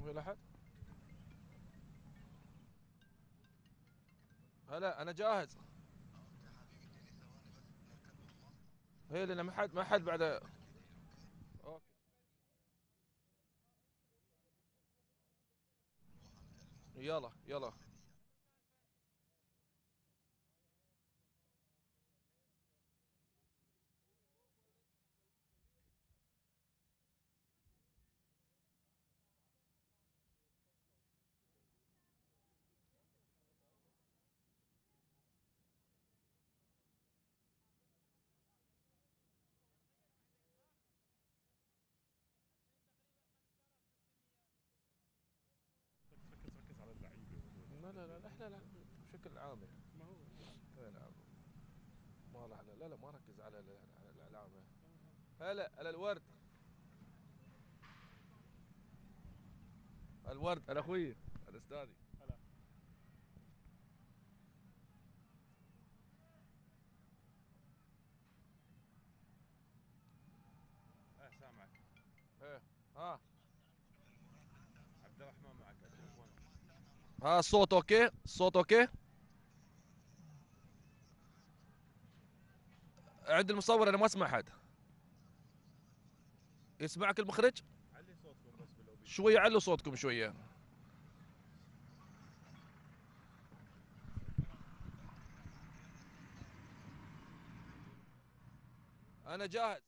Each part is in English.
في أحد؟ هلا أنا جاهز. هي لأن ما حد بعد. أوكي. يلا يلا. ركز على اللعيبه لا لا لا احنا لا، بشكل عام يعني. ما هو إي نعم. ما لا لا لا ما ركز على على الإعلام. هلا هلا الورد. الورد انا اخوي، انا استاذي. هلا. سامعك. ايه. ها. عبد الرحمن معك التليفون. ها الصوت اوكي، الصوت اوكي. عند المصور انا ما اسمع حد. يسمعك المخرج. علي صوتكم بس باللوبي. شويه علوا صوتكم شويه. انا جاهز.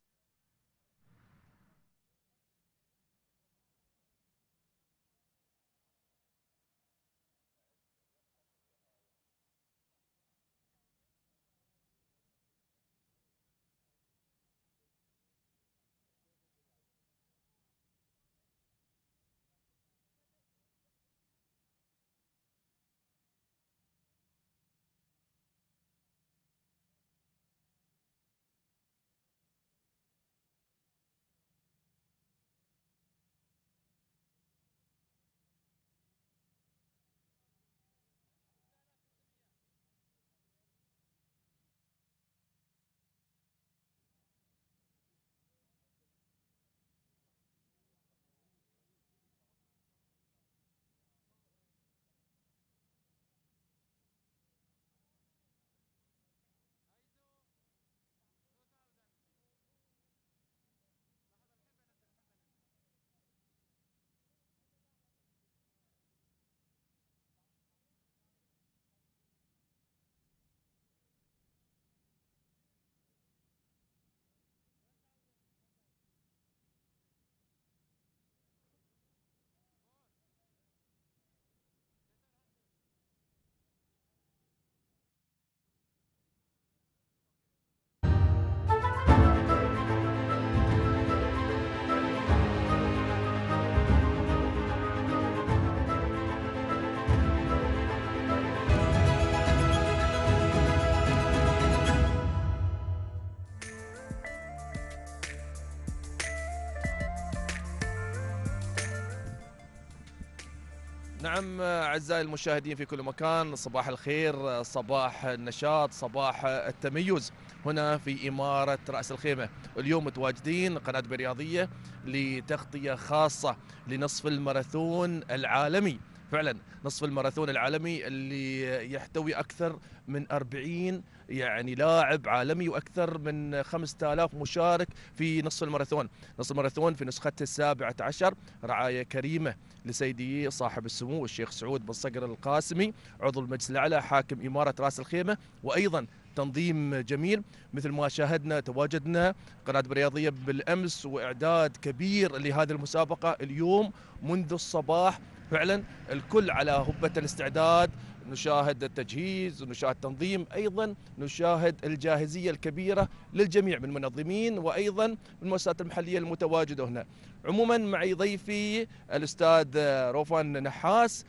نعم أعزائي المشاهدين في كل مكان، صباح الخير، صباح النشاط، صباح التميز هنا في إمارة رأس الخيمة. اليوم متواجدين قناة برياضية لتغطية خاصة لنصف الماراثون العالمي. فعلا نصف الماراثون العالمي اللي يحتوي أكثر من 40 يعني لاعب عالمي وأكثر من 5000 مشارك في نصف الماراثون. نصف الماراثون في نسخته ال17 رعاية كريمة لسيدي صاحب السمو الشيخ سعود بن صقر القاسمي عضو المجلس الأعلى حاكم إمارة رأس الخيمة، وأيضا تنظيم جميل مثل ما شاهدنا. تواجدنا قناة برياضية بالأمس وإعداد كبير لهذه المسابقة اليوم منذ الصباح. فعلا الكل على هبة الاستعداد، نشاهد التجهيز ونشاهد التنظيم، أيضا نشاهد الجاهزية الكبيرة للجميع من المنظمين وأيضا من المؤسسات المحلية المتواجدة هنا. عموما معي ضيفي الأستاذ روفان نحاس،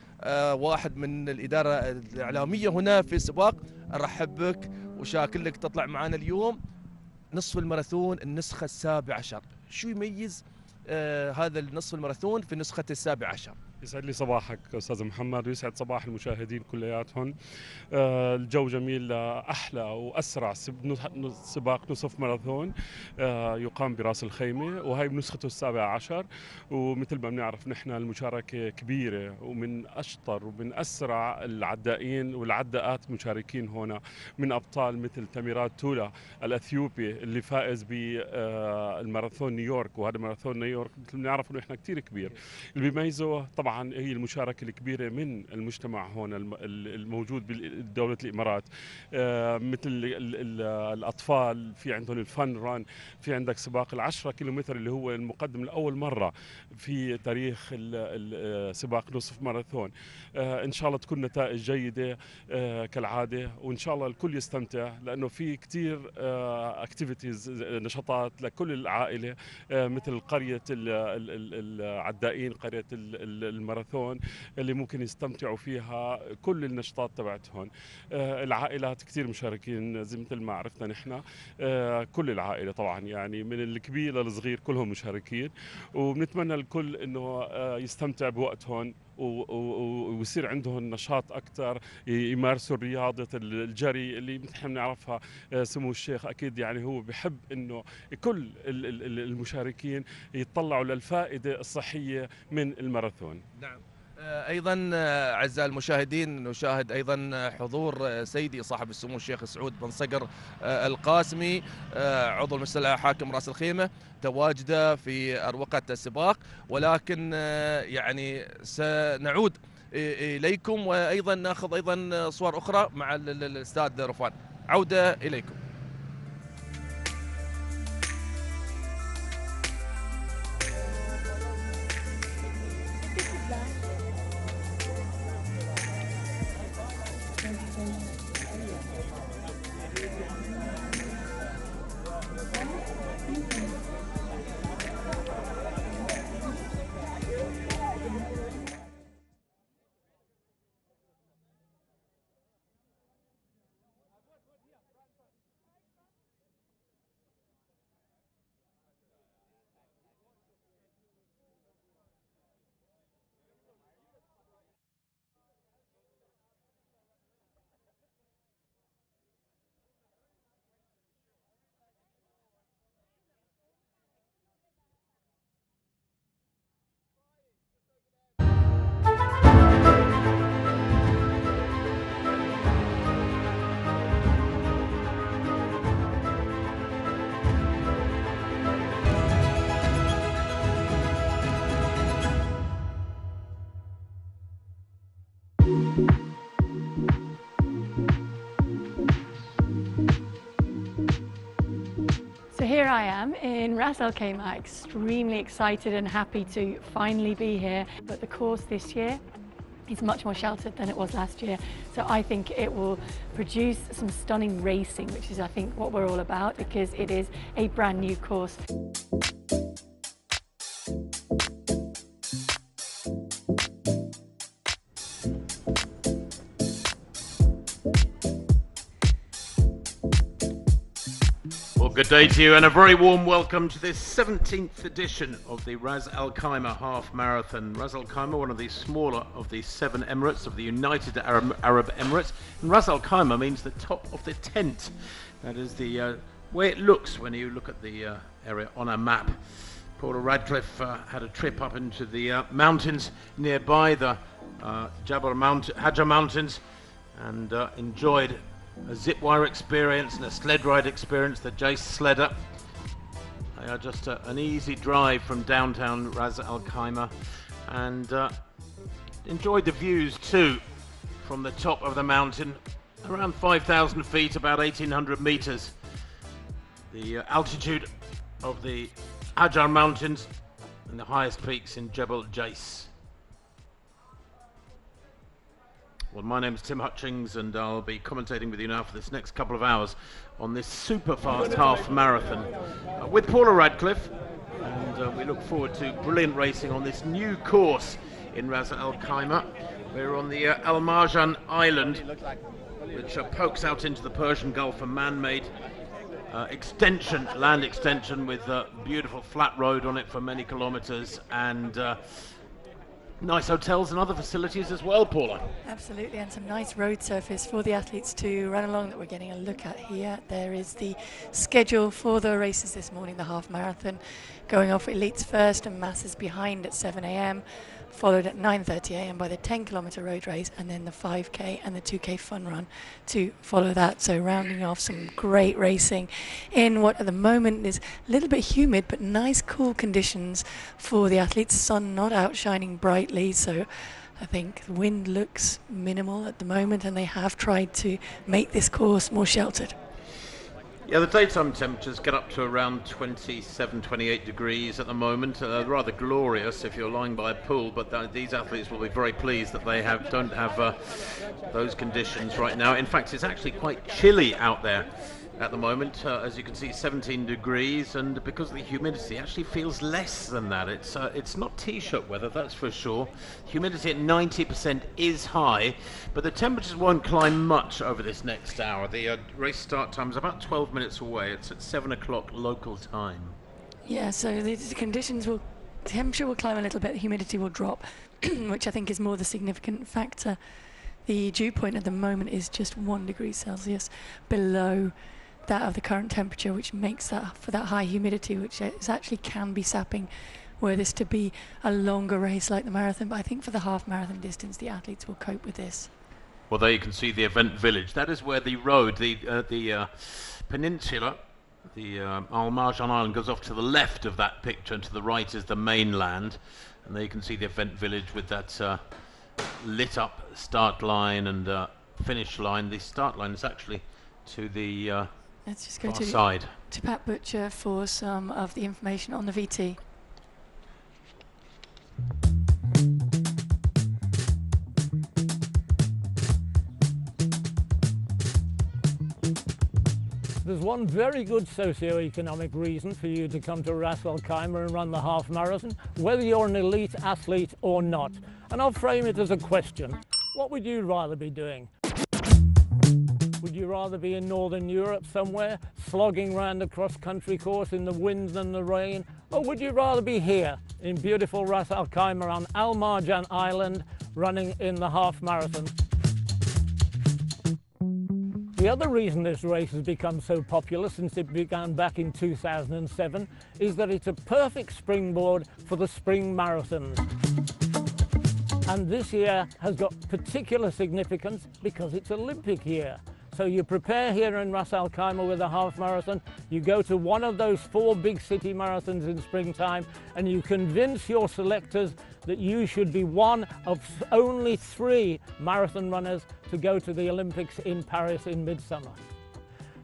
واحد من الإدارة الإعلامية هنا في السباق. أرحب بك وشاكر لك تطلع معنا اليوم. نصف الماراثون النسخة ال17، شو يميز هذا النصف الماراثون في نسخة ال17؟ يسعد لي صباحك استاذ محمد ويسعد صباح المشاهدين كلياتهم. الجو جميل، احلى واسرع سباق نصف ماراثون يقام براس الخيمه، وهي بنسخته ال17. ومثل ما بنعرف نحن المشاركه كبيره، ومن اشطر ومن اسرع العدائين والعداءات مشاركين هنا، من ابطال مثل تاميرات تولا الاثيوبي اللي فائز بالماراثون نيويورك. وهذا ماراثون نيويورك مثل ما بنعرف انه احنا كثير كبير. اللي بيميزه طبعا هي المشاركه الكبيره من المجتمع هون الموجود بدوله الامارات، مثل الاطفال في عندهم الفن ران، في عندك سباق ال10 كيلومتر اللي هو المقدم لاول مره في تاريخ سباق نصف ماراثون. ان شاء الله تكون نتائج جيده كالعاده، وان شاء الله الكل يستمتع، لانه في كثير اكتيفيتيز، نشاطات لكل العائله، مثل قريه العدائين، قريه الماراثون اللي ممكن يستمتعوا فيها كل النشاطات تبعتهم. العائلات كثير مشاركين زي مثل ما عرفنا نحن، كل العائله طبعا، يعني من الكبير للصغير كلهم مشاركين. وبنتمنى الكل انه يستمتع بوقتهم ويصير عندهم نشاط اكثر، يمارسوا رياضه الجري اللي نحن بنعرفها. سمو الشيخ اكيد يعني هو بحب انه كل المشاركين يتطلعوا للفائده الصحيه من الماراثون. نعم. ايضا اعزائي المشاهدين نشاهد ايضا حضور سيدي صاحب السمو الشيخ سعود بن صقر القاسمي، عضو المجلس حاكم راس الخيمه، تواجده في اروقه السباق. ولكن يعني سنعود اليكم، وايضا ناخذ ايضا صور اخرى مع الاستاذ رفان. عوده اليكم. So here I am in Ras Al Khaimah, extremely excited and happy to finally be here. But the course this year is much more sheltered than it was last year. So I think it will produce some stunning racing, which is I think what we're all about, because it is a brand new course. Good day to you and a very warm welcome to this 17th edition of the Ras Al Khaimah Half Marathon. Ras Al Khaimah, one of the smaller of the 7 Emirates of the United Arab Emirates. And Ras Al Khaimah means the top of the tent. That is the way it looks when you look at the area on a map. Paula Radcliffe had a trip up into the mountains nearby, the Hajar Mountains, and enjoyed a zip wire experience and a sled ride experience, the Jace Sledder. They are just an easy drive from downtown Ras Al Khaimah, and enjoyed the views too from the top of the mountain, around 5,000 feet, about 1,800 meters. The altitude of the Hajar Mountains and the highest peaks in Jebel Jace. Well, my name's Tim Hutchings, and I'll be commentating with you now for this next couple of hours on this super fast half marathon with Paula Radcliffe, and we look forward to brilliant racing on this new course in Ras Al Khaimah. We're on the Marjan Island, which pokes out into the Persian Gulf, a man-made land extension with a beautiful flat road on it for many kilometers, and Nice hotels and other facilities as well, Paula. Absolutely, and some nice road surface for the athletes to run along that we're getting a look at here. There is the schedule for the races this morning, the half marathon going off elites first and masses behind at 7 a.m, followed at 9:30 a.m. by the 10-kilometre road race, and then the 5k and the 2k fun run to follow that. So rounding off some great racing in what at the moment is a little bit humid but nice cool conditions for the athletes. Sun not outshining brightly, so I think the wind looks minimal at the moment, and they have tried to make this course more sheltered. Yeah, the daytime temperatures get up to around 27, 28 degrees at the moment. Rather glorious if you're lying by a pool, but these athletes will be very pleased that they don't have those conditions right now. In fact, it's actually quite chilly out there at the moment. As you can see, 17 degrees, and because of the humidity, it actually feels less than that. It's not t-shirt weather, that's for sure. Humidity at 90% is high, but the temperatures won't climb much over this next hour. The race start time is about 12 minutes away. It's at 7 o'clock local time. Yeah, so the temperature will climb a little bit, the humidity will drop, which I think is more the significant factor. The dew point at the moment is just 1 degree Celsius below that of the current temperature, which makes that for that high humidity, which is actually can be sapping were this to be a longer race like the marathon. But I think for the half marathon distance, the athletes will cope with this. Well, there you can see the event village. That is where the road, the peninsula, the Marjan Island, goes off to the left of that picture, and to the right is the mainland. And there you can see the event village with that lit up start line and finish line. The start line is actually to the let's just go side. To Pat Butcher for some of the information on the VT. There's one very good socio-economic reason for you to come to Ras Al Khaimah and run the half marathon, whether you're an elite athlete or not. And I'll frame it as a question. What would you rather be doing? Would you rather be in Northern Europe somewhere, slogging round a cross-country course in the wind and the rain? Or would you rather be here in beautiful Ras Al Khaimah on Al Marjan Island, running in the half marathon? The other reason this race has become so popular since it began back in 2007 is that it's a perfect springboard for the spring marathons. And this year has got particular significance because it's Olympic year. So you prepare here in Ras Al Khaimah with a half marathon, you go to one of those 4 big city marathons in springtime, and you convince your selectors that you should be one of only 3 marathon runners to go to the Olympics in Paris in midsummer.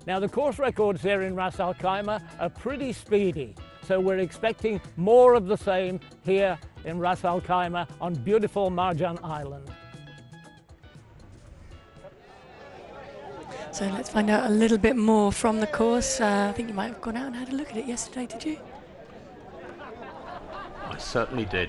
Now, the course records here in Ras Al Khaimah are pretty speedy, so we're expecting more of the same here in Ras Al Khaimah on beautiful Marjan Island. So let's find out a little bit more from the course. I think you might have gone out and had a look at it yesterday, did you? I certainly did.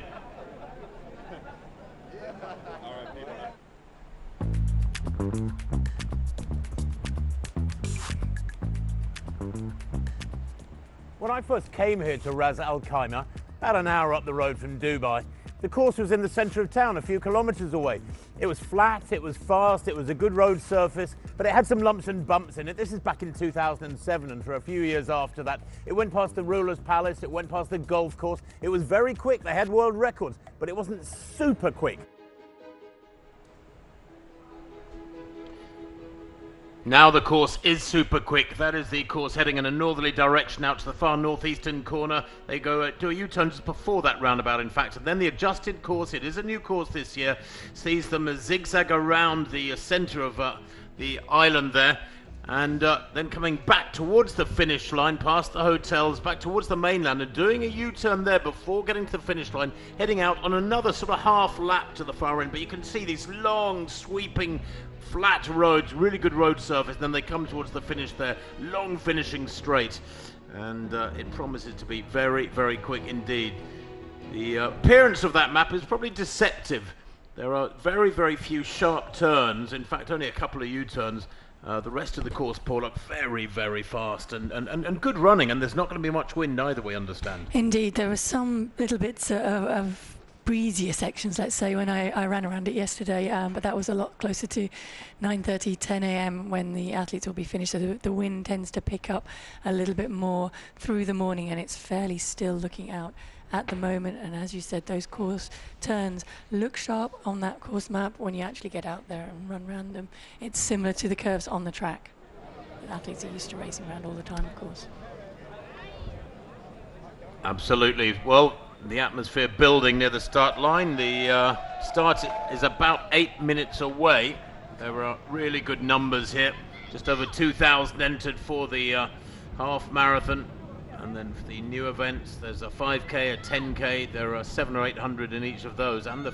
When I first came here to Ras Al Khaimah, about an hour up the road from Dubai, the course was in the centre of town, a few kilometres away. It was flat, it was fast, it was a good road surface, but it had some lumps and bumps in it. This is back in 2007, and for a few years after that, it went past the ruler's palace, it went past the golf course. It was very quick, they had world records, but it wasn't super quick. Now the course is super quick. That is the course heading in a northerly direction out to the far northeastern corner. They go do a U-turn just before that roundabout, in fact, and then the adjusted course, it is a new course this year, sees them zigzag around the centre of the island there, and then coming back towards the finish line, past the hotels, back towards the mainland, and doing a U-turn there before getting to the finish line, heading out on another sort of half lap to the far end. But you can see these long sweeping flat roads, really good road surface, and then they come towards the finish there, long finishing straight, and it promises to be very, very quick indeed. The appearance of that map is probably deceptive. There are very, very few sharp turns, in fact only a couple of U-turns. The rest of the course, Paula, very, very fast and good running, and there's not going to be much wind either, we understand. Indeed, there were some little bits of breezier sections, let's say, when I ran around it yesterday, but that was a lot closer to 9:30, 10 a.m. when the athletes will be finished. So the wind tends to pick up a little bit more through the morning, and it's fairly still looking out at the moment. And as you said, those course turns look sharp on that course map. When you actually get out there and run around them, it's similar to the curves on the track. The athletes are used to racing around all the time, of course. Absolutely. Well, the atmosphere building near the start line. The start is about 8 minutes away. There are really good numbers here. Just over 2,000 entered for the half marathon. And then for the new events, there's a 5K, a 10K. There are 700 or 800 in each of those, and the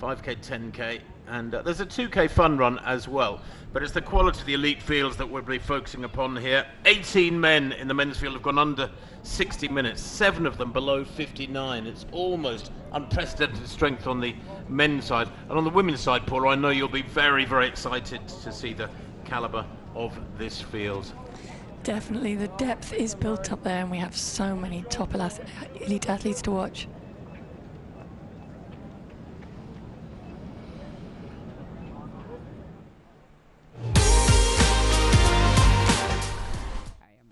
5K, 10K. And there's a 2K fun run as well. But it's the quality of the elite fields that we'll be focusing upon here. 18 men in the men's field have gone under 60 minutes, 7 of them below 59. It's almost unprecedented strength on the men's side. And on the women's side, Paula, I know you'll be very, very excited to see the caliber of this field. Definitely, the depth is built up there, and we have so many top elite athletes to watch.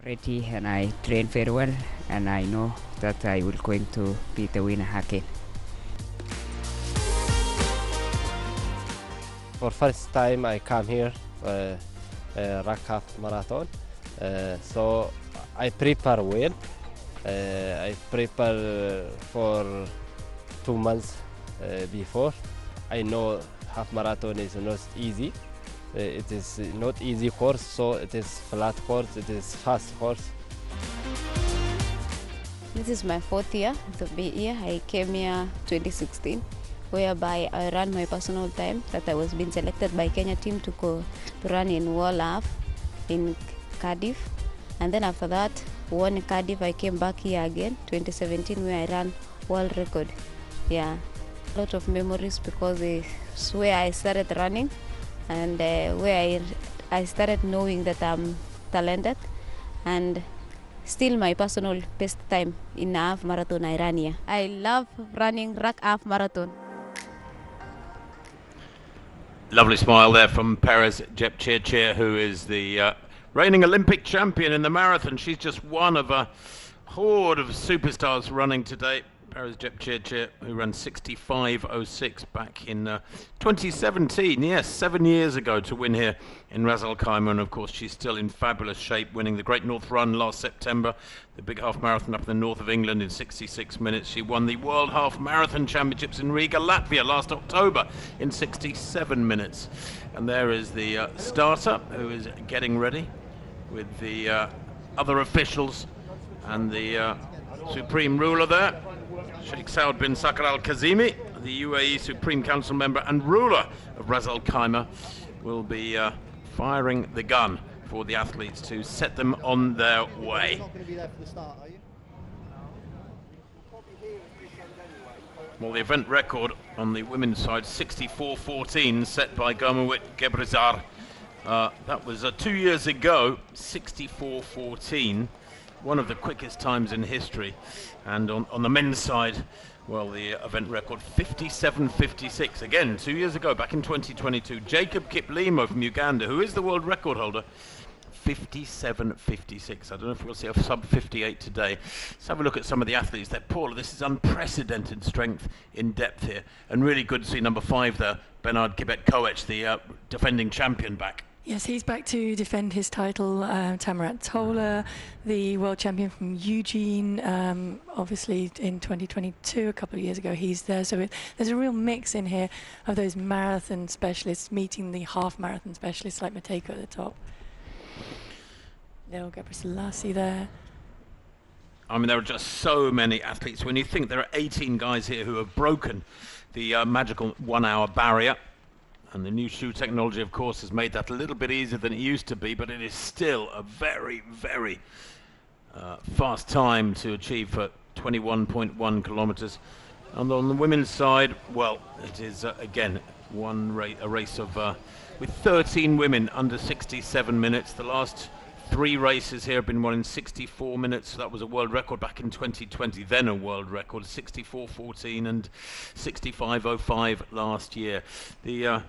Ready, and I train very well, and I know that I will going to be the winner again. For first time I come here Ras Half Marathon, so I prepare well. I prepare for 2 months before. I know half marathon is not easy. It is not easy course, so it is flat course, it is fast course. This is my 4th year to be here. I came here 2016, whereby I ran my personal time that I was being selected by Kenya team to go to run in World Half in Cardiff. And then after that, won in Cardiff, I came back here again, 2017, where I ran world record. Yeah, a lot of memories because it's where I started running, and where I started knowing that I'm talented, and still my personal best time in a half marathon I ran here. I love running Ras Half Marathon. Lovely smile there from Perez Jepchirchir, who is the reigning Olympic champion in the marathon. She's just one of a horde of superstars running today. Perez Jepchirchir, who ran 65.06 back in 2017, yes, 7 years ago, to win here in Ras Al Khaimah. And of course, she's still in fabulous shape, winning the Great North Run last September, the big half marathon up in the north of England in 66 minutes. She won the World Half Marathon Championships in Riga, Latvia last October in 67 minutes. And there is the starter, who is getting ready with the other officials and the Supreme Ruler there. Sheikh Saud bin Sakr Al Kazimi, the UAE Supreme Council member and ruler of Ras Al Khaimah, will be firing the gun for the athletes to set them on their way. Well, the event record on the women's side, 64.14, set by Gomawit Gebrizar. That was 2 years ago, 64.14. One of the quickest times in history. And on the men's side, well, the event record 57.56, again 2 years ago, back in 2022. Jacob Kiplimo from Uganda, who is the world record holder, 57.56. I don't know if we'll see a sub 58 today. Let's have a look at some of the athletes there. Paula, this is unprecedented strength in depth here, and really good to see number 5 there, Bernard Kibet-Koech, the defending champion, back. Yes, he's back to defend his title. Tamarat Tola, the world champion from Eugene, obviously in 2022, a couple of years ago, he's there. So there's a real mix in here of those marathon specialists meeting the half marathon specialists like Mateko at the top. Leo Gebrselassie there. I mean, there are just so many athletes. When you think there are 18 guys here who have broken the magical 1 hour barrier. And the new shoe technology, of course, has made that a little bit easier than it used to be, but it is still a very, very fast time to achieve for 21.1 kilometers. And on the women's side, well, it is, again, a race of with 13 women under 67 minutes. The last 3 races here have been won in 64 minutes. That was a world record back in 2020, then a world record, 64.14 and 65.05 last year. The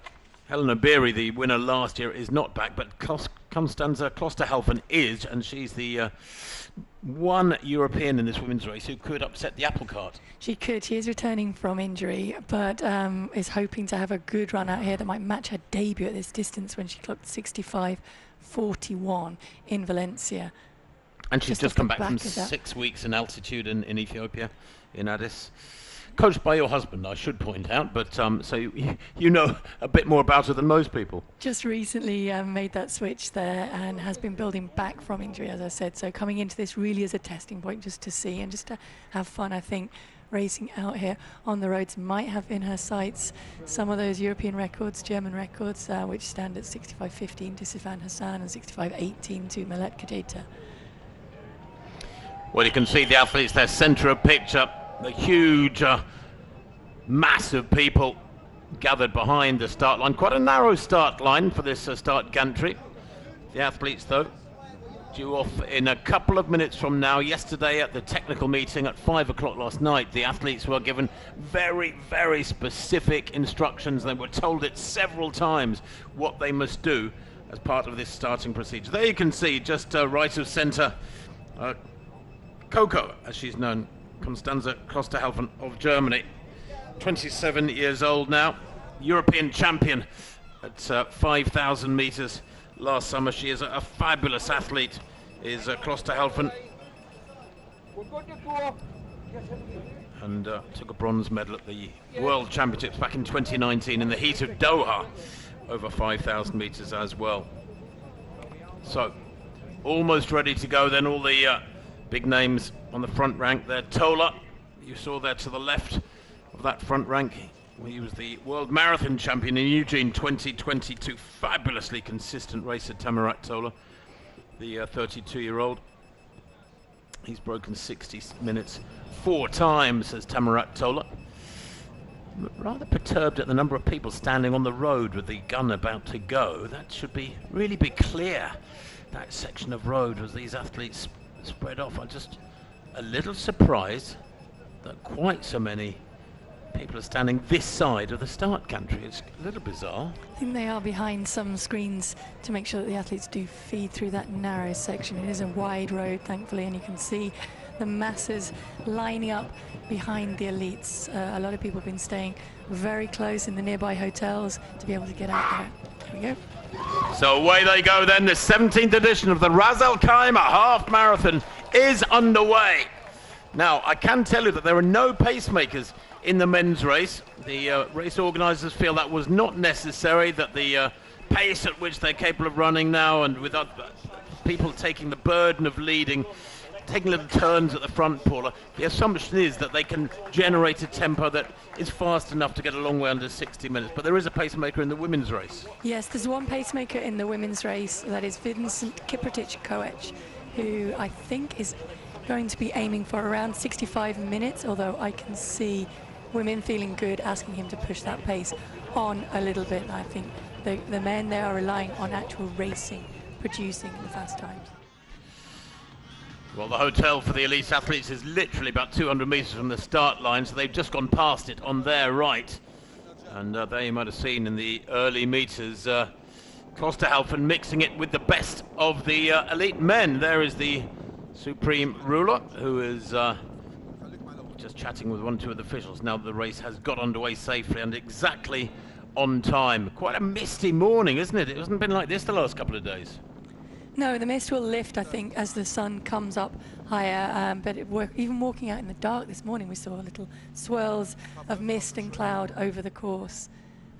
Helena Beery, the winner last year, is not back, but Constanza Klosterhalfen is, and she's the one European in this women's race who could upset the apple cart. She could. She is returning from injury, but is hoping to have a good run out here that might match her debut at this distance when she clocked 65.41 in Valencia. And she's just come back from 6 weeks in altitude in Ethiopia, in Addis. Coached by your husband, I should point out, but so you know a bit more about her than most people. Just recently made that switch there and has been building back from injury, as I said. So coming into this really is a testing point just to see and just to have fun, I think. Racing out here on the roads might have in her sights some of those European records, German records, which stand at 65.15 to Sifan Hassan and 65.18 to Melet Kadeta. Well, you can see the athletes, their centre of picture, the huge mass of people gathered behind the start line. Quite a narrow start line for this start gantry. The athletes, though, due off in a couple of minutes from now. Yesterday at the technical meeting at 5 o'clock last night, the athletes were given very, very specific instructions. They were told it several times what they must do as part of this starting procedure. There you can see, just right of centre, Coco, as she's known, Constanza Klosterhalfen of Germany, 27 years old now, European champion at 5,000 metres last summer. She is a fabulous athlete, is Klosterhalfen, and took a bronze medal at the World Championships back in 2019 in the heat of Doha, over 5,000 metres as well. So, almost ready to go then. All the big names on the front rank there. Tola, you saw there to the left of that front rank. He was the world marathon champion in Eugene 2022. Fabulously consistent racer, Tamarat Tola, the 32-year-old. He's broken 60 minutes 4 times, says Tamarat Tola. Rather perturbed at the number of people standing on the road with the gun about to go. That should really be clear, that section of road, as these athletes spread off. I'm just a little surprised that quite so many people are standing this side of the start gantry. It's a little bizarre. I think they are behind some screens to make sure that the athletes do feed through that narrow section. It is a wide road, thankfully, and you can see the masses lining up behind the elites. A lot of people have been staying very close in the nearby hotels to be able to get out there. There we go. So away they go then. The 17th edition of the Ras Al Khaimah half marathon is underway. Now, I can tell you that there are no pacemakers in the men's race. The race organisers feel that was not necessary, that the pace at which they're capable of running now, and without people taking the burden of leading, taking little turns at the front, Paula, the assumption is that they can generate a tempo that is fast enough to get a long way under 60 minutes. But there is a pacemaker in the women's race. Yes, there's one pacemaker in the women's race, that is Vincent Kiprotich-Koech, who I think is going to be aiming for around 65 minutes, although I can see women feeling good, asking him to push that pace on a little bit. And I think the men there are relying on actual racing, producing the fast times. Well, the hotel for the elite athletes is literally about 200 metres from the start line, so they've just gone past it on their right. And there you might have seen in the early metres, Klosterhalfen mixing it with the best of the elite men. There is the supreme ruler, who is just chatting with 1 or 2 of the officials now that the race has got underway safely and exactly on time. Quite a misty morning, isn't it? It hasn't been like this the last couple of days. No, the mist will lift, I think, as the sun comes up higher, but even walking out in the dark this morning, we saw little swirls of mist and cloud over the course.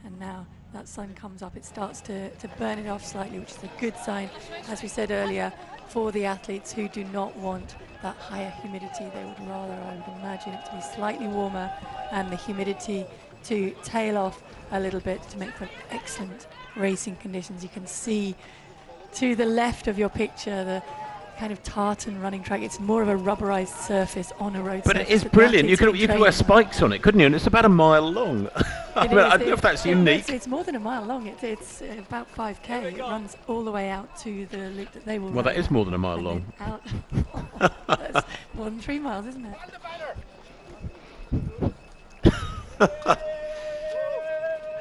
And now that sun comes up, it starts to burn it off slightly, which is a good sign, as we said earlier, for the athletes who do not want that higher humidity. They would rather, I would imagine, it to be slightly warmer and the humidity to tail off a little bit to make for excellent racing conditions. You can see to the left of your picture the kind of tartan running track. It's more of a rubberized surface on a road but surface. It is brilliant. You could wear spikes on it, couldn't you? And it's about a mile long. I don't know if that's unique. It's more than a mile long. It's about 5k. It runs all the way out to the loop that they will. Well, that is more than a mile long. That's more than 3 miles, isn't it?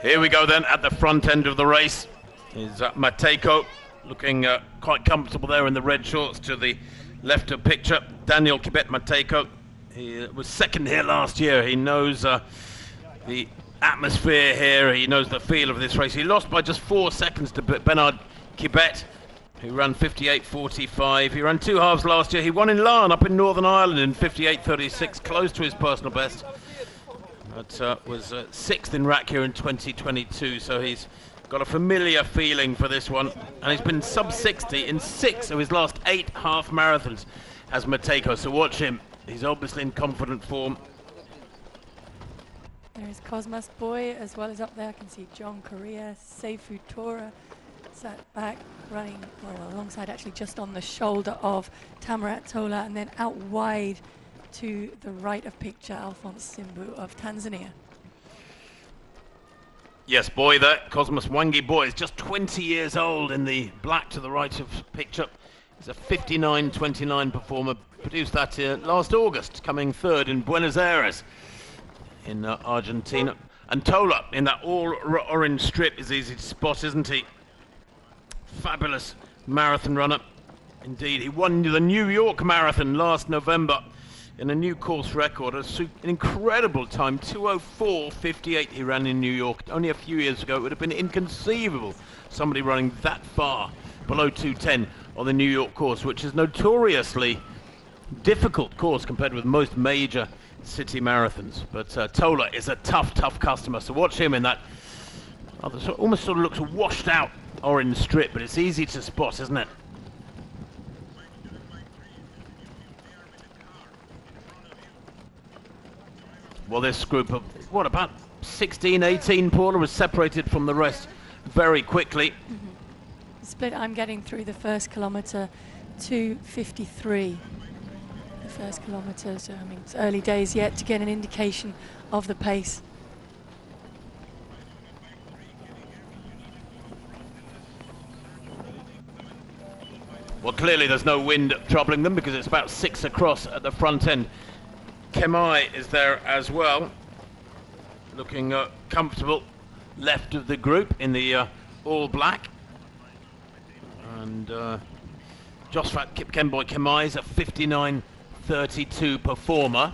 Here we go then at the front end of the race is Matejko, looking quite comfortable there in the red shorts to the left of picture. Daniel Kibet Matejko, he was second here last year. He knows the atmosphere here, he knows the feel of this race. He lost by just 4 seconds to Bernard Kibet, who ran 58.45. He ran 2 halves last year. He won in Larne up in Northern Ireland in 58.36, close to his personal best. But was 6th in RAC here in 2022, so he's got a familiar feeling for this one. And he's been sub 60 in 6 of his last 8 half marathons as Matejko, so watch him. He's obviously in confident form. There's Cosmas Boy as well as up there. I can see John Correa, Seifu Tora sat back running well, alongside, actually just on the shoulder of Tamarat Tola, and then out wide to the right of picture, Alphonse Simbu of Tanzania. Yes, Boy there, Cosmos Wangi Boy is just 20 years old in the black to the right of picture. He's a 59.29 performer, produced that last August, coming 3rd in Buenos Aires in Argentina. And Tola in that all orange strip is easy to spot, isn't he? Fabulous marathon runner. Indeed, he won the New York Marathon last November in a new course record, an incredible time, 2:04.58 he ran in New York. Only a few years ago it would have been inconceivable somebody running that far below 2:10 on the New York course, which is notoriously difficult course compared with most major city marathons. But Tola is a tough customer, so watch him in that almost sort of looks washed out orange strip, but it's easy to spot, isn't it? Well, this group of, what, about 16, 18, Paula, was separated from the rest very quickly. The split I'm getting through the first kilometre, 2:53. The first kilometre, so I mean, it's early days yet to get an indication of the pace. Well, clearly there's no wind troubling them because it's about 6 across at the front end. Kemai is there as well, looking comfortable left of the group in the all black. And Josfat Kipkemboy Kemai is a 59.32 performer.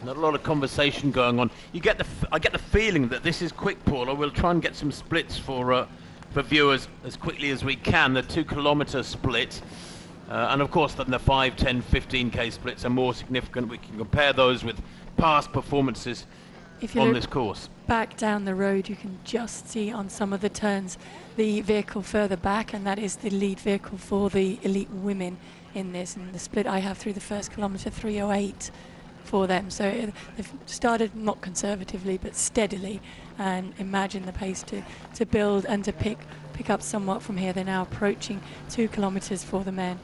Not a lot of conversation going on. I get the feeling that this is quick, Paula. We'll try and get some splits for viewers as quickly as we can. The 2 kilometre split. And of course then the 5, 10, 15k splits are more significant. We can compare those with past performances on this course. Back down the road, you can just see on some of the turns the vehicle further back, and that is the lead vehicle for the elite women in this. And the split I have through the first kilometre, 3:08 for them. So they've started not conservatively but steadily, and imagine the pace to build and to pick up somewhat from here. They're now approaching 2 kilometres for the men.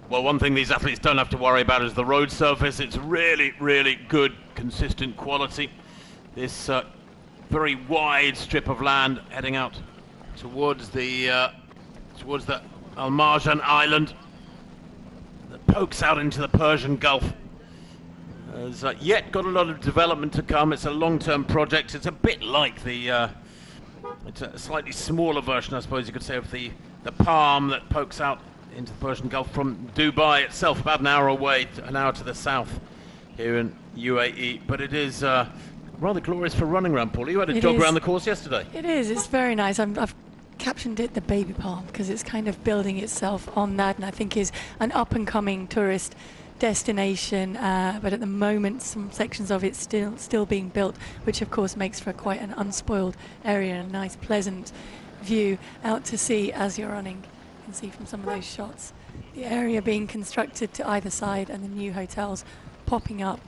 Well, one thing these athletes don't have to worry about is the road surface. It's really, really good, consistent quality. This very wide strip of land heading out towards the Al Marjan Island that pokes out into the Persian Gulf. Has yet got a lot of development to come. It's a long-term project. It's a bit like the it's a slightly smaller version, I suppose you could say, of the palm that pokes out into the Persian Gulf from Dubai itself, about an hour away, an hour to the south here in UAE. But it is rather glorious for running around, Paul. You had a jog around the course yesterday. It is. It's very nice. I've captioned it the baby palm because it's kind of building itself on that, and I think is an up-and-coming tourist destination. But at the moment, some sections of it still being built, which of course makes for quite an unspoiled area and a nice, pleasant view out to sea as you're running. You can see from some of those shots the area being constructed to either side and the new hotels popping up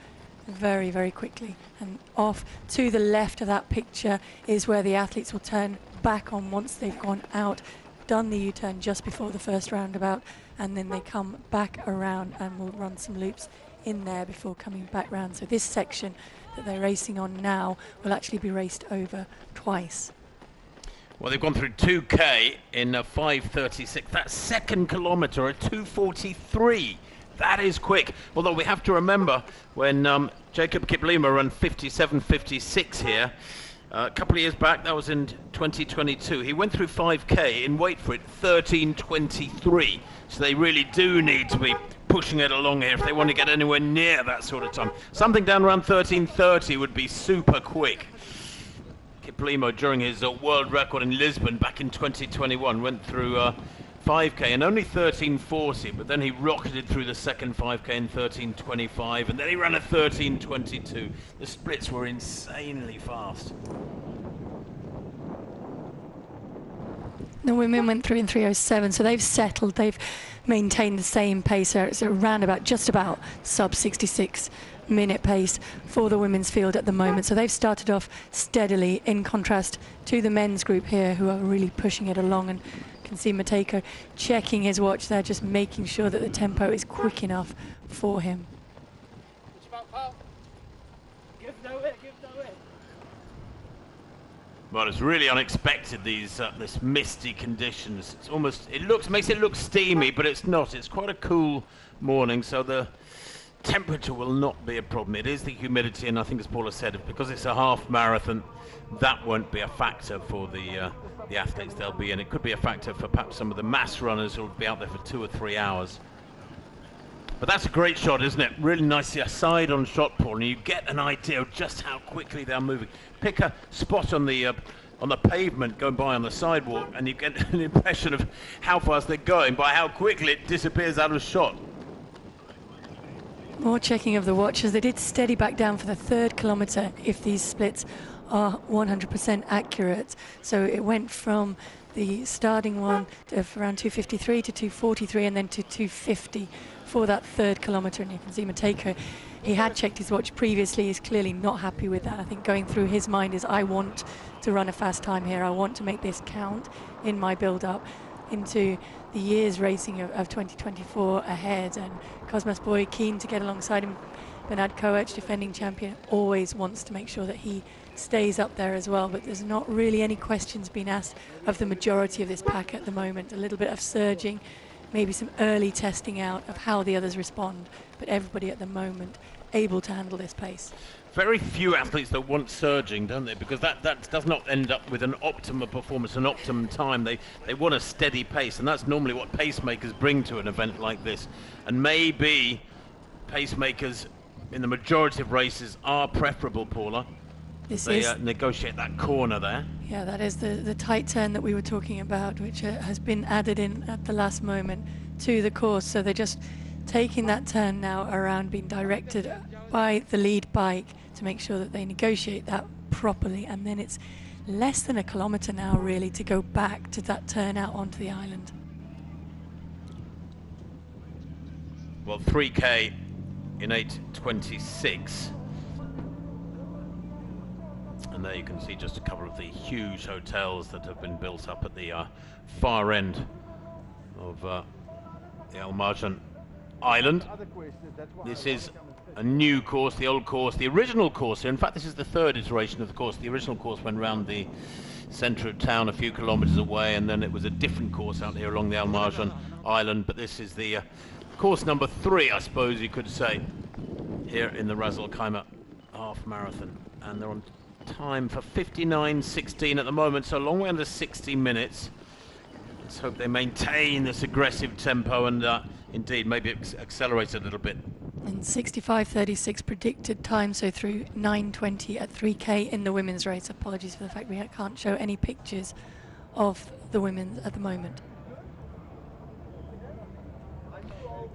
very, very quickly. And off to the left of that picture is where the athletes will turn back on once they've gone out, done the U-turn just before the first roundabout, and then they come back around and will run some loops in there before coming back round. So this section that they're racing on now will actually be raced over twice. Well, they've gone through 2K in 5:36. That second kilometre at 2:43. That is quick. Although we have to remember when Jacob Kiplima ran 57:56 here a couple of years back, that was in 2022. He went through 5K in, wait for it, 13:23. So they really do need to be pushing it along here if they want to get anywhere near that sort of time. Something down around 13:30 would be super quick. Kiplimo, during his world record in Lisbon back in 2021, went through 5K in only 13:40, but then he rocketed through the second 5K in 13:25, and then he ran a 13:22. The splits were insanely fast. The women went through in 3:07, so they've settled, they've maintained the same pace. So it's around about, just about sub 66-minute pace for the women's field at the moment. So they've started off steadily, in contrast to the men's group here, who are really pushing it along. And you can see Matejko checking his watch there, just making sure that the tempo is quick enough for him. Well, it's really unexpected, these this misty conditions. It's almost, makes it look steamy, but it's not. It's quite a cool morning, so the temperature will not be a problem. It is the humidity, and I think, as Paula said, because it's a half marathon, that won't be a factor for the athletes they'll be in. It could be a factor for perhaps some of the mass runners who will be out there for 2 or 3 hours. But that's a great shot, isn't it? Really nicely a side-on shot, Paul, and you get an idea of just how quickly they're moving. Pick a spot on the pavement going by on the sidewalk, and you get an impression of how fast they're going by how quickly it disappears out of shot. More checking of the watches. They did steady back down for the third kilometre if these splits are 100% accurate. So it went from the starting one of around 2:53 to 2:43 and then to 2:50 for that third kilometre. And you can see Matejko, he had checked his watch previously. He's clearly not happy with that. I think going through his mind is, I want to run a fast time here. I want to make this count in my build-up into the year's racing of 2024 ahead. And Cosmas Boy keen to get alongside him. Bernard Koech, defending champion, always wants to make sure that he stays up there as well. But there's not really any questions being asked of the majority of this pack at the moment. A little bit of surging, maybe some early testing out of how the others respond, but everybody at the moment able to handle this pace. Very few athletes that want surging, don't they? Because that does not end up with an optimum performance, an optimum time. They want a steady pace, and that's normally what pacemakers bring to an event like this. And maybe pacemakers in the majority of races are preferable, Paula. They negotiate that corner there. Yeah, that is the tight turn that we were talking about, which has been added in at the last moment to the course. So they're just taking that turn now around, being directed by the lead bike to make sure that they negotiate that properly. And then it's less than a kilometre now, really, to go back to that turn out onto the island. Well, 3K in 8:26. And there you can see just a couple of the huge hotels that have been built up at the far end of the Al Marjan Island. This is a new course, the old course, the original course here. In fact, this is the third iteration of the course. The original course went round the centre of town a few kilometres away, and then it was a different course out here along the Al Marjan Island. But this is the course number 3, I suppose you could say, here in the Ras Al Khaimah half marathon. And they're on time for 59:16 at the moment, so a long way under 60 minutes. Let's hope they maintain this aggressive tempo and indeed maybe accelerate a little bit. And 65:36 predicted time, so through 9:20 at 3K in the women's race. Apologies for the fact we can't show any pictures of the women at the moment.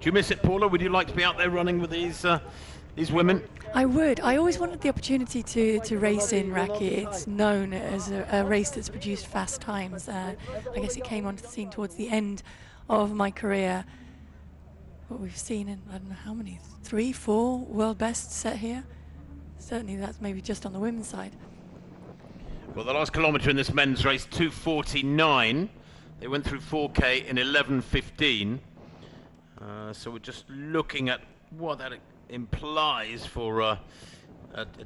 Do you miss it, Paula? Would you like to be out there running with these women? I would. I always wanted the opportunity to race in Raki. It's known as a race that's produced fast times. I guess it came onto the scene towards the end of my career what we've seen in, I don't know how many, 3, 4 world bests set here. Certainly that's maybe just on the women's side. Well, the last kilometre in this men's race, 2:49. They went through 4K in 11:15. So we're just looking at what that implies for a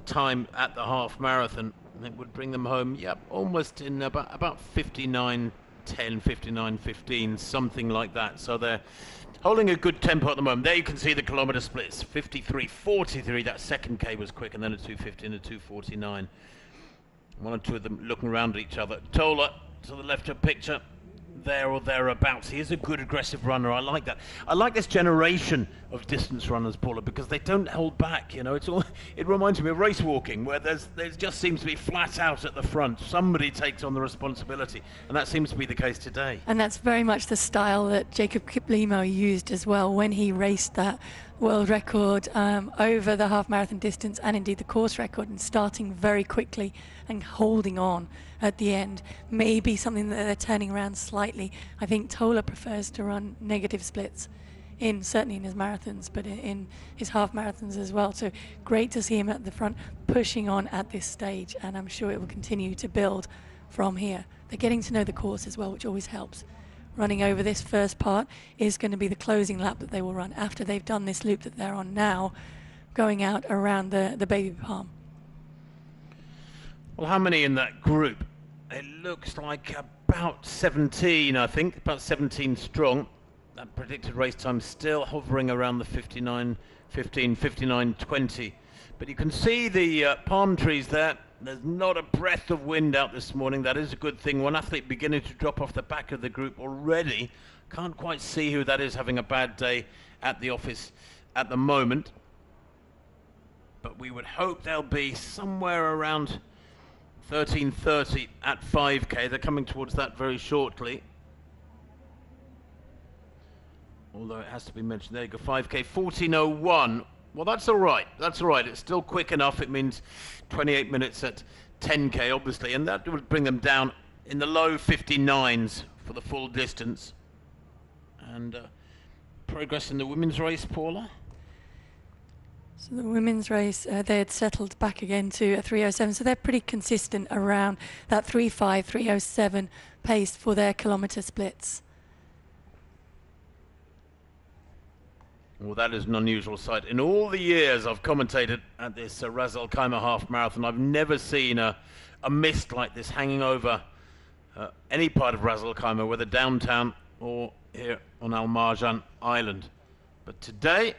time at the half marathon. It would bring them home, yep, almost in about 59:10, 59:15, something like that. So they're holding a good tempo at the moment. There you can see the kilometre splits. 53:43, that second K was quick, and then a 2:50 and a 2:49. One or two of them looking around at each other. Tola to the left of picture, there or thereabouts. He is a good aggressive runner. I like that. I like this generation of distance runners, Paula, because they don't hold back. You know, it reminds me of race walking, where there just seems to be flat out at the front. Somebody takes on the responsibility, and that seems to be the case today. And that's very much the style that Jacob Kiplimo used as well when he raced that world record over the half marathon distance, and indeed the course record, and starting very quickly and holding on at the end. Maybe something that they're turning around slightly. I think Tola prefers to run negative splits, certainly in his marathons, but in his half marathons as well. So great to see him at the front pushing on at this stage, and I'm sure it will continue to build from here. They're getting to know the course as well, which always helps. Running over this first part is going to be the closing lap that they will run after they've done this loop that they're on now, going out around the baby palm. Well, how many in that group? It looks like about 17, I think, about 17 strong. That predicted race time still hovering around the 59:15, 59:20. But you can see the palm trees there. There's not a breath of wind out this morning. That is a good thing. One athlete beginning to drop off the back of the group already. Can't quite see who that is having a bad day at the office at the moment. But we would hope they'll be somewhere around 13:30 at 5K. They're coming towards that very shortly. Although it has to be mentioned, there you go, 5K, 14:01. Well, that's all right. That's all right. It's still quick enough. It means 28 minutes at 10K, obviously, and that would bring them down in the low 59s for the full distance. And progress in the women's race, Paula? So the women's race, they had settled back again to a 3:07, so they're pretty consistent around that 3:05, 3:07 pace for their kilometre splits. Well, that is an unusual sight. In all the years I've commentated at this Ras Al Khaimah half marathon, I've never seen a mist like this hanging over any part of Ras Al Khaimah, whether downtown or here on Al Marjan Island. But today,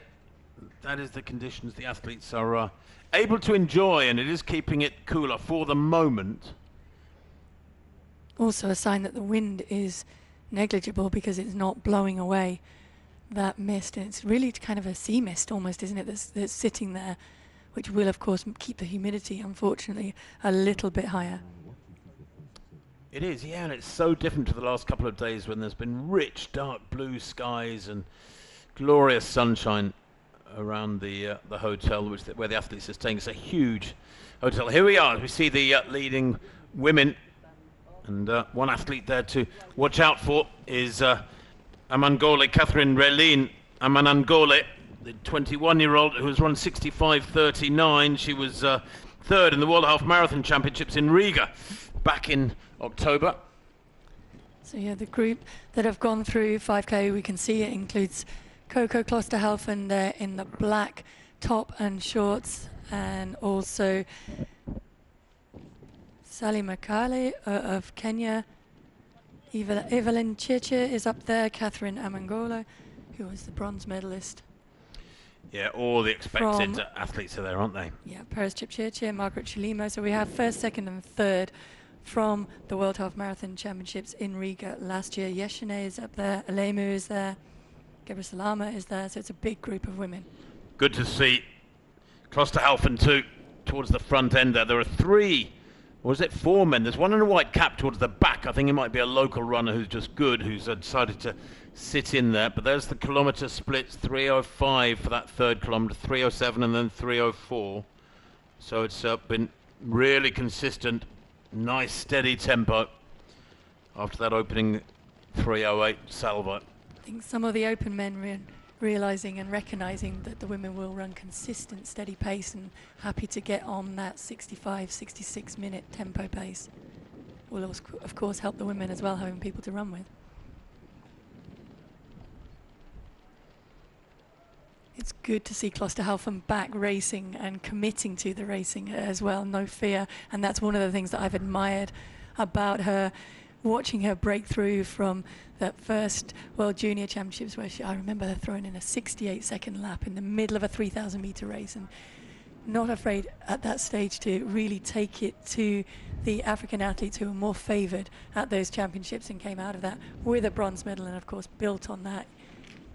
that is the conditions the athletes are able to enjoy, and it is keeping it cooler for the moment. Also a sign that the wind is negligible because it's not blowing away that mist, and it's really kind of a sea mist almost, isn't it, that's sitting there, which will of course keep the humidity, unfortunately, a little bit higher. It is, yeah, and it's so different to the last couple of days when there's been rich dark blue skies and glorious sunshine around the hotel where the athletes are staying. It's a huge hotel. Here we are, we see the leading women, and one athlete there to watch out for is Amangole, Catherine Relin Amanangole, the 21-year-old who has run 65:39. She was third in the World Half Marathon Championships in Riga back in October. So yeah, the group that have gone through 5K, we can see it includes Coco Klosterhalfen there in the black top and shorts, and also Sally Makale of Kenya. Evelyn Chiche is up there, Catherine Amangolo, who was the bronze medalist. Yeah, all the expected athletes are there, aren't they? Yeah, Paris Chipchirchir, Margaret Chilimo. So we have first, second and third from the World Half Marathon Championships in Riga last year. Yeshine is up there, Alemu is there, Gebra Salama is there, so it's a big group of women. Good to see Klosterhalfen too, towards the front end there. There are three, or is it four men? There's one in a white cap towards the back. I think it might be a local runner who's just good, who's decided to sit in there. But there's the kilometre splits, 3:05 for that third kilometre, 3:07 and then 3:04. So it's been really consistent, nice steady tempo after that opening 3:08 salvo. I think some of the open men realising and recognising that the women will run consistent, steady pace and happy to get on that 65, 66 minute tempo pace will, of course, help the women as well, having people to run with. It's good to see Klosterhalfen back racing and committing to the racing as well, no fear. And that's one of the things that I've admired about her, watching her break through from that first World Junior Championships where I remember her throwing in a 68-second lap in the middle of a 3,000 metre race, and not afraid at that stage to really take it to the African athletes who were more favoured at those championships, and came out of that with a bronze medal, and of course built on that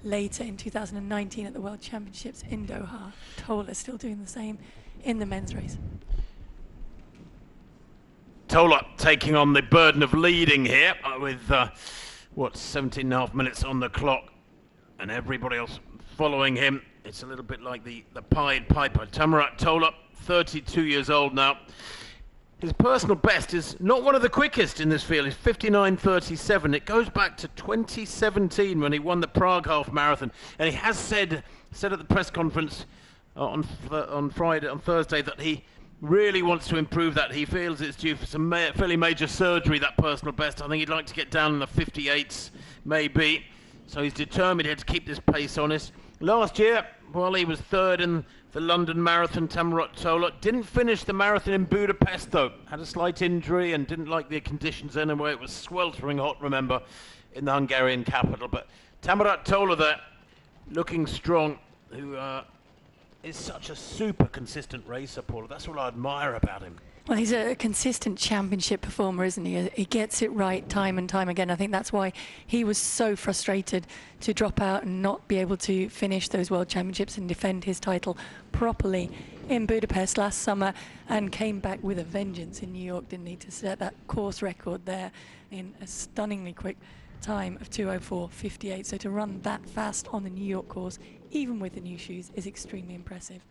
later in 2019 at the World Championships in Doha. Tola still doing the same in the men's race. Tola taking on the burden of leading here with 17.5 minutes on the clock, and everybody else following him. It's a little bit like the Pied Piper. Tamarat Tola, 32 years old now. His personal best is not one of the quickest in this field. It's 59.37. It goes back to 2017 when he won the Prague half marathon, and he has said at the press conference on Thursday that he really wants to improve that. He feels it's due for some fairly major surgery, that personal best. I think he'd like to get down in the 58s, maybe. So he's determined here to keep this pace honest. Last year, well, he was third in the London Marathon. Tamarat Tola didn't finish the marathon in Budapest, though. Had a slight injury and didn't like the conditions anyway. It was sweltering hot, remember, in the Hungarian capital. But Tamarat Tola there, looking strong, who is such a super consistent racer, Paula. That's what I admire about him. Well, he's a consistent championship performer, isn't he? He gets it right time and time again. I think that's why he was so frustrated to drop out and not be able to finish those World Championships and defend his title properly in Budapest last summer, and came back with a vengeance in New York, didn't he, to set that course record there in a stunningly quick time of 2:04.58. So to run that fast on the New York course, even with the new shoes, is extremely impressive.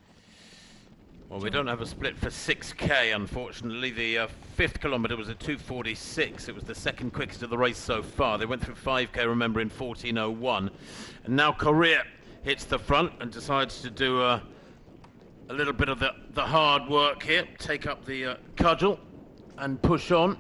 Well, we don't have a split for 6K, unfortunately. The 5th kilometre was a 2:46. It was the second quickest of the race so far. They went through 5K, remember, in 14:01. And now Korea hits the front and decides to do a little bit of the hard work here, take up the cudgel and push on.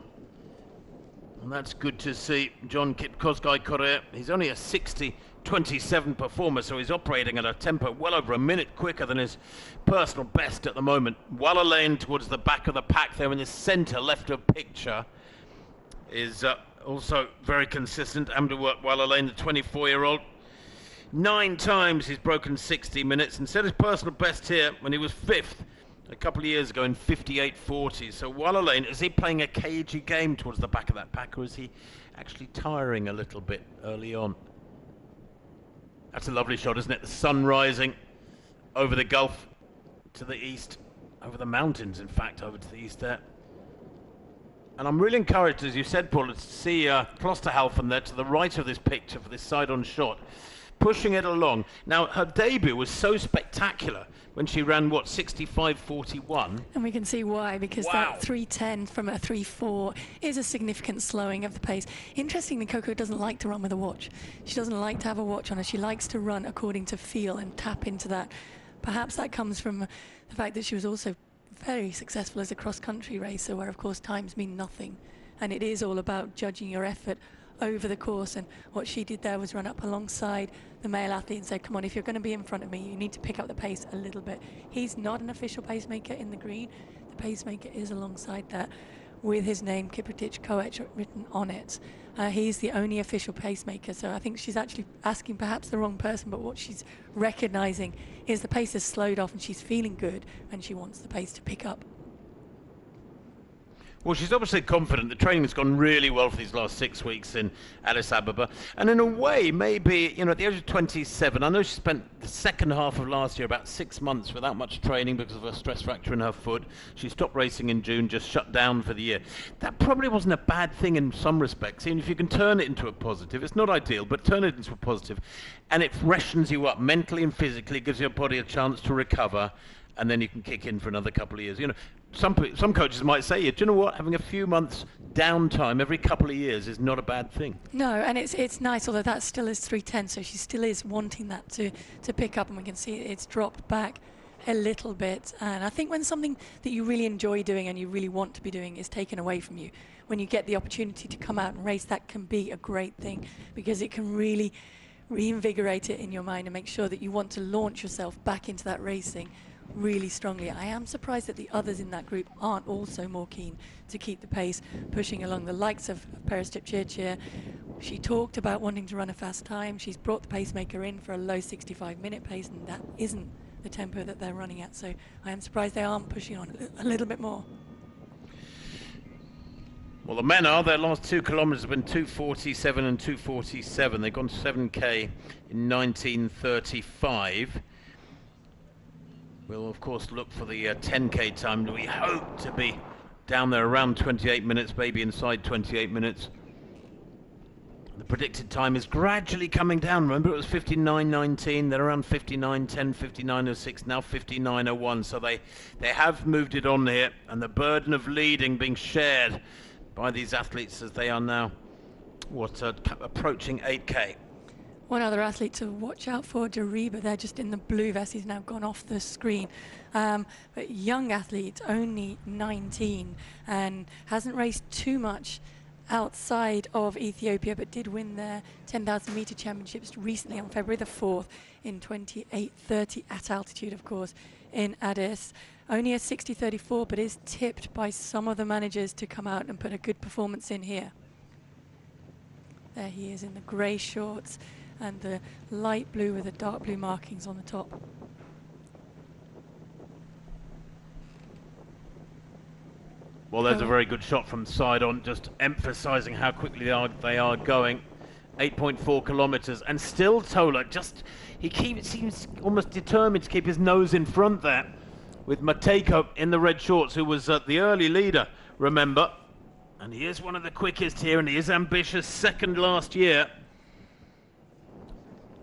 And that's good to see. John Kipkoskei Korea, he's only a 60.27 performer, so he's operating at a tempo well over a minute quicker than his personal best at the moment. Walla Lane towards the back of the pack there in the centre left of picture is also very consistent. Amdawork Walla Lane, the 24-year-old. 9 times he's broken 60 minutes and set his personal best here when he was 5th a couple of years ago in 58.40. So Walla Lane, is he playing a cagey game towards the back of that pack, or is he actually tiring a little bit early on? That's a lovely shot, isn't it? The sun rising over the Gulf to the east, over the mountains, in fact, over to the east there. And I'm really encouraged, as you said, Paul, to see Klosterhalfen there to the right of this picture for this side-on shot, pushing it along. Now, her debut was so spectacular when she ran, what, 65.41? And we can see why, because Wow. that 3:10 from a 3:4 is a significant slowing of the pace. Interestingly, Coco doesn't like to run with a watch. She doesn't like to have a watch on her. She likes to run according to feel and tap into that. Perhaps that comes from the fact that she was also very successful as a cross-country racer, where, of course, times mean nothing. And it is all about judging your effort over the course, and what she did there was run up alongside the male athlete and say, come on, if you're going to be in front of me, you need to pick up the pace a little bit. He's not an official pacemaker in the green. The pacemaker is alongside that with his name, Kiprotich Koech, written on it. He's the only official pacemaker, so I think she's actually asking perhaps the wrong person, but what she's recognizing is the pace has slowed off and she's feeling good and she wants the pace to pick up. Well, she's obviously confident. The training's gone really well for these last 6 weeks in Addis Ababa. And in a way, maybe, you know, at the age of 27, I know she spent the second half of last year, about 6 months, without much training because of a stress fracture in her foot. She stopped racing in June, just shut down for the year. That probably wasn't a bad thing in some respects. And if you can turn it into a positive, it's not ideal, but turn it into a positive, and it freshens you up mentally and physically, gives your body a chance to recover, and then you can kick in for another couple of years. You know, some coaches might say, do you know what, having a few months downtime every couple of years is not a bad thing. No, and it's nice, although that still is 310, so she still is wanting that to pick up, and we can see it's dropped back a little bit. And I think when something that you really enjoy doing and you really want to be doing is taken away from you, when you get the opportunity to come out and race, that can be a great thing, because it can really reinvigorate it in your mind and make sure that you want to launch yourself back into that racing really strongly. I am surprised that the others in that group aren't also more keen to keep the pace, pushing along. The likes of Peres Jepchirchir, she talked about wanting to run a fast time. She's brought the pacemaker in for a low 65-minute pace, and that isn't the tempo that they're running at. So I am surprised they aren't pushing on a little bit more. Well, the men are. Their last 2 kilometres have been 2:47 and 2:47. They've gone 7k in 19:35. We'll, of course, look for the 10k time. We hope to be down there around 28 minutes, maybe inside 28 minutes. The predicted time is gradually coming down. Remember, it was 59.19, then around 59.10, 59.06, now 59.01. So they have moved it on here, and the burden of leading being shared by these athletes as they are now, approaching 8k. One other athlete to watch out for, Dariba, they're just in the blue vest. He's now gone off the screen. But young athlete, only 19, and hasn't raced too much outside of Ethiopia, but did win their 10,000 meter championships recently on February the 4th in 28:30 at altitude, of course, in Addis. Only a 60:34, but is tipped by some of the managers to come out and put a good performance in here. There he is in the grey shorts and the light blue with the dark blue markings on the top. Well, there's a very good shot from the side on, just emphasising how quickly they are going. 8.4 kilometres, and still Tola, seems almost determined to keep his nose in front there, with Matejko in the red shorts, who was the early leader, remember. And he is one of the quickest here, and he is ambitious, second last year.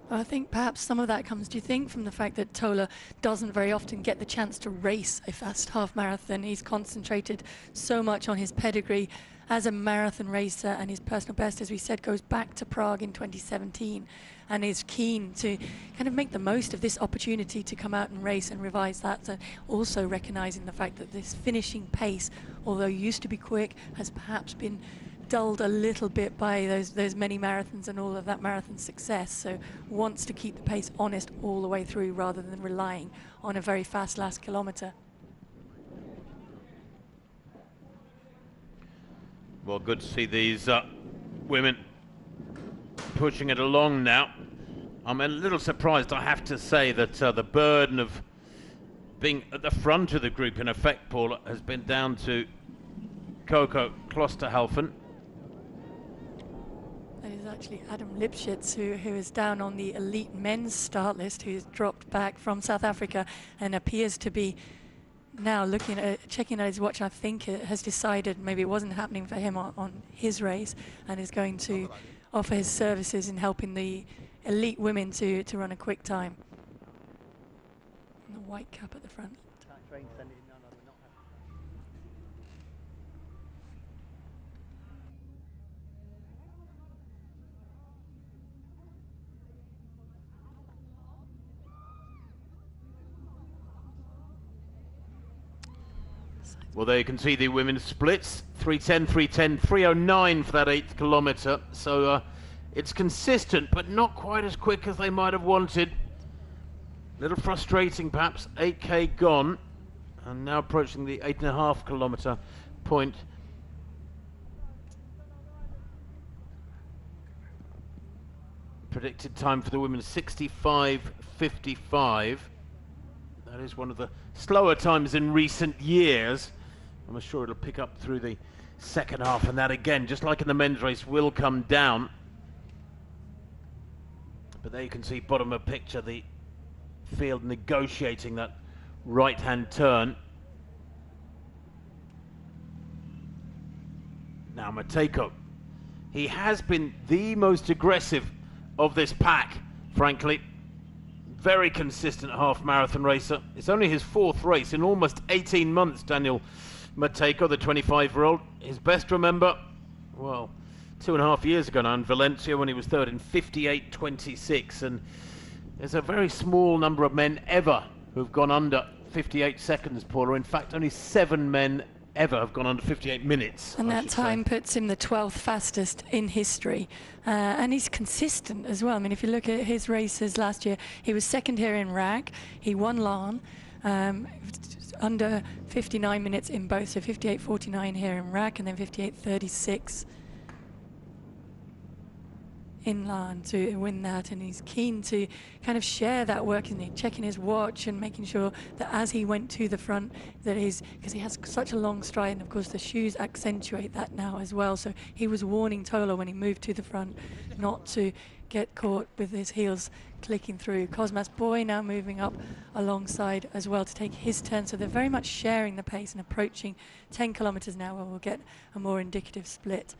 I think perhaps some of that comes, do you think, from the fact that Tola doesn't very often get the chance to race a fast half marathon? He's concentrated so much on his pedigree as a marathon racer, and his personal best, as we said, goes back to Prague in 2017, and is keen to kind of make the most of this opportunity to come out and race and revise that, and also recognising the fact that this finishing pace, although used to be quick, has perhaps been dulled a little bit by those many marathons and all of that marathon success, so wants to keep the pace honest all the way through rather than relying on a very fast last kilometre. Well, good to see these women pushing it along now. I'm a little surprised, I have to say, that the burden of being at the front of the group, in effect, Paul, has been down to Coco Klosterhalfen. That is actually Adam Lipschitz, who is down on the elite men's start list, who's dropped back from South Africa and appears to be now checking at his watch. I think it has decided maybe it wasn't happening for him on his race, and is going to offer his services in helping the elite women to run a quick time. And the white cap at the front. Well, there you can see the women's splits. 3:10, 3:10, 3:09 for that 8th kilometre. So it's consistent, but not quite as quick as they might have wanted. A little frustrating, perhaps. 8k gone, and now approaching the 8.5 kilometre point. Predicted time for the women 65:55. That is one of the slower times in recent years. I'm sure it'll pick up through the second half, and that again, just like in the men's race, will come down. But there you can see, bottom of picture, the field negotiating that right-hand turn. Now Matejko, he has been the most aggressive of this pack, frankly. very consistent half marathon racer. It's only his 4th race in almost 18 months, Daniel Matejko, the 25-year-old. His best, remember, well, 2.5 years ago now in Valencia when he was 3rd in 58.26. And there's a very small number of men ever who've gone under 58 seconds, Paula. In fact, only 7 men ever have gone under 58 minutes. And that time puts him the 12th fastest in history. And he's consistent as well. I mean, if you look at his races last year, he was 2nd here in RAC. He won LAN, under 59 minutes in both. So 58.49 here in RAC and then 58.36 in LAN to win that. And he's keen to kind of share that work, isn't he? Checking his watch and making sure that as he went to the front, that because he has such a long stride, and of course the shoes accentuate that now as well. So he was warning Tola when he moved to the front not to get caught with his heels clicking through. Cosmas Boy now moving up alongside as well to take his turn. So they're very much sharing the pace and approaching 10 kilometers now, where we'll get a more indicative split.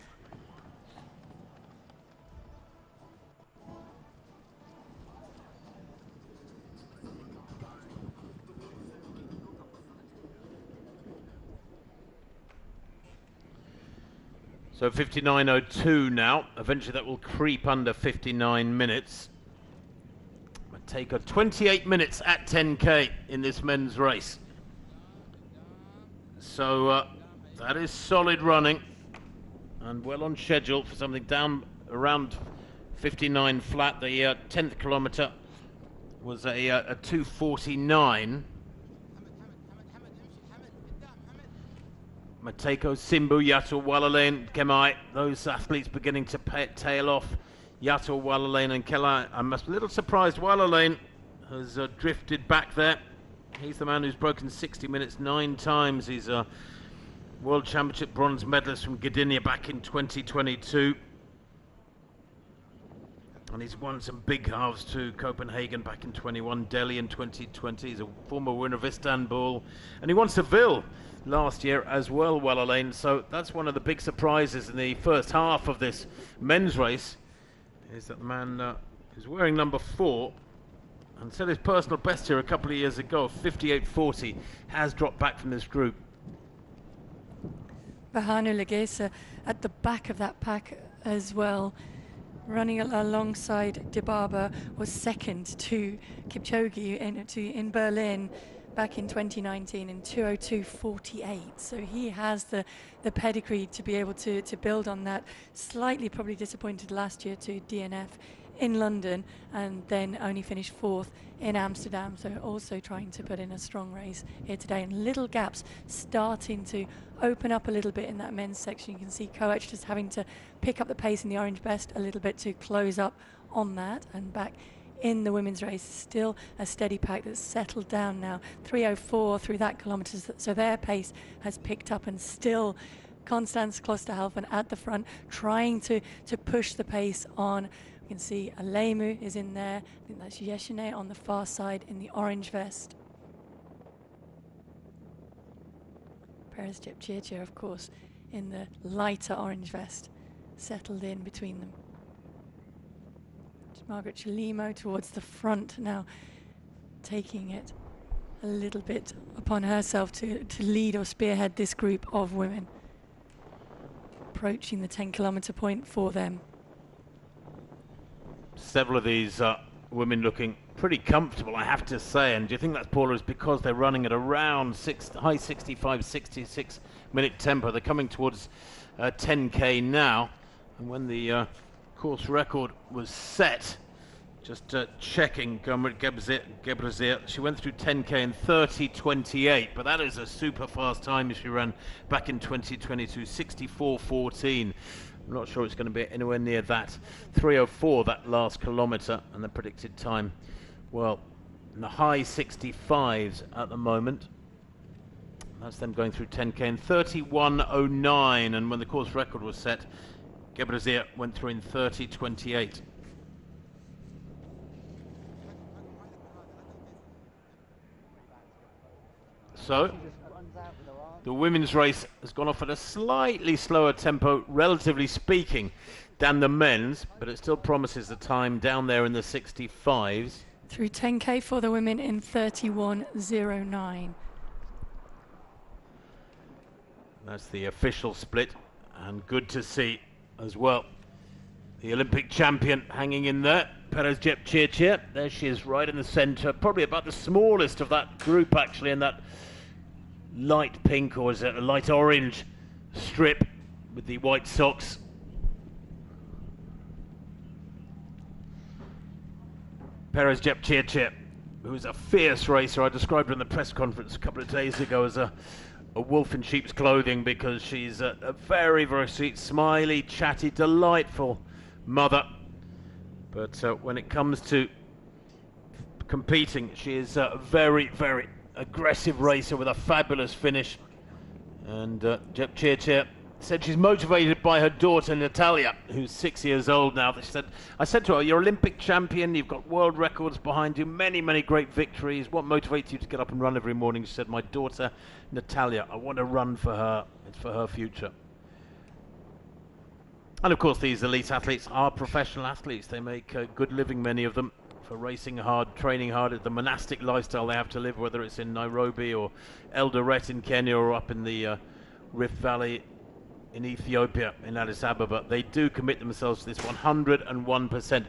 So 59.02 now. Eventually that will creep under 59 minutes. Matejko 28 minutes at 10k in this men's race. So that is solid running and well on schedule for something down around 59 flat. The 10th kilometre was a 2:49. Matejko, Simbu, Yatul, Walalane, Kemai, those athletes beginning to tail off. Yatul, Walalane and Kemai. I'm a little surprised Walalane has drifted back there. He's the man who's broken 60 minutes 9 times. He's a World Championship bronze medalist from Gdynia back in 2022. And he's won some big halves too. Copenhagen back in 21, Delhi in 2020. He's a former winner of Istanbul. And he won Seville last year as well, Walalane. So that's one of the big surprises in the first half of this men's race, is that the man who's wearing number 4 and set his personal best here a couple of years ago, 58.40, has dropped back from this group. Bahanu Legesa at the back of that pack as well, running alongside Dibaba, was 2nd to Kipchoge in Berlin back in 2019 in 2:02.48. So he has the pedigree to be able to build on that. Slightly probably disappointed last year to DNF in London, and then only finished 4th in Amsterdam. So also trying to put in a strong race here today, and little gaps starting to open up a little bit in that men's section. You can see Coach just having to pick up the pace in the orange vest a little bit to close up on that. And back in the women's race, still a steady pack that's settled down now. 3:04 through that kilometres, so their pace has picked up, and still Constance Klosterhalfen at the front trying to push the pace on. You can see Alemu is in there. I think that's Yeshine on the far side in the orange vest. Perez Jepchirchir, of course, in the lighter orange vest, settled in between them. Margaret Chalimo towards the front now, taking it a little bit upon herself to lead or spearhead this group of women, approaching the 10-kilometre point for them. Several of these women looking pretty comfortable, I have to say. And do you think that's, Paula, is because they're running at around high 65, 66 minute tempo? They're coming towards 10k now, and when the course record was set, just checking, Gebrezier, she went through 10k in 30:28, but that is a super fast time she ran back in 2022, 64:14. I'm not sure it's going to be anywhere near that. 3:04 that last kilometre, and the predicted time, well, in the high 65s at the moment. That's them going through 10k in 31:09, and when the course record was set, Gebrezier went through in 30:28. So the women's race has gone off at a slightly slower tempo, relatively speaking, than the men's, but it still promises the time down there in the 65s. through 10k for the women in 31:09. That's the official split, and good to see as well. The Olympic champion hanging in there, Perez Jepchirchir. There she is, right in the centre, probably about the smallest of that group actually, in that light pink, or is it a light orange strip with the white socks. Perez Jepchirchir, who's a fierce racer. I described her in the press conference a couple of days ago as a wolf in sheep's clothing, because she's a very, very sweet, smiley, chatty, delightful mother. But when it comes to competing, she is a very, very aggressive racer with a fabulous finish. And Jepchirchir said she's motivated by her daughter Natalia, who's 6 years old now. I said to her, you're Olympic champion, you've got world records behind you, many, many great victories. What motivates you to get up and run every morning? She said, my daughter Natalia, I want to run for her. It's for her future. And of course, these elite athletes are professional athletes. They make a good living, many of them, for racing hard, training hard. It's the monastic lifestyle they have to live, whether it's in Nairobi or Eldoret in Kenya or up in the Rift Valley in Ethiopia, in Addis Ababa. They do commit themselves to this 101%.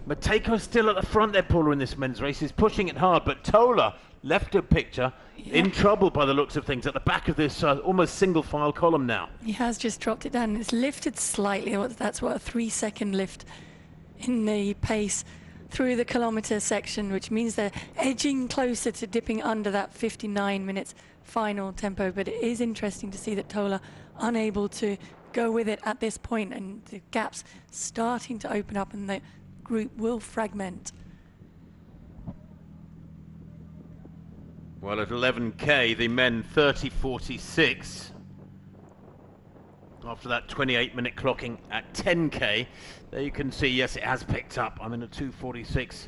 Mateko's still at the front there, Paula, in this men's race. He's pushing it hard, but Tola left a picture in trouble by the looks of things at the back of this almost single file column now. He has just dropped it down. It's lifted slightly. That's what, a 3-second lift in the pace through the kilometre section, which means they're edging closer to dipping under that 59 minutes final tempo. But it is interesting to see that Tola unable to go with it at this point, and the gaps starting to open up and the group will fragment. Well, at 11k, the men 30:46. After that 28-minute clocking at 10k, there you can see, yes, it has picked up. I'm in a 2:46.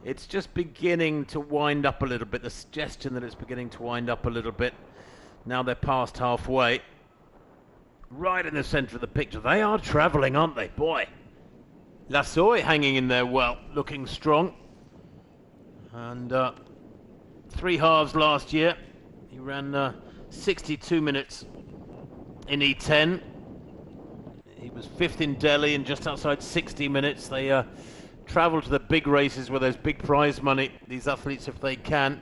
It's just beginning to wind up a little bit. The suggestion that it's beginning to wind up a little bit. Now they're past halfway. Right in the centre of the picture. They are travelling, aren't they? Boy. Lassoy hanging in there well, looking strong. And 3 halves last year. He ran 62 minutes in E10. He was 5th in Delhi in just outside 60 minutes. They travel to the big races where there's big prize money, these athletes, if they can.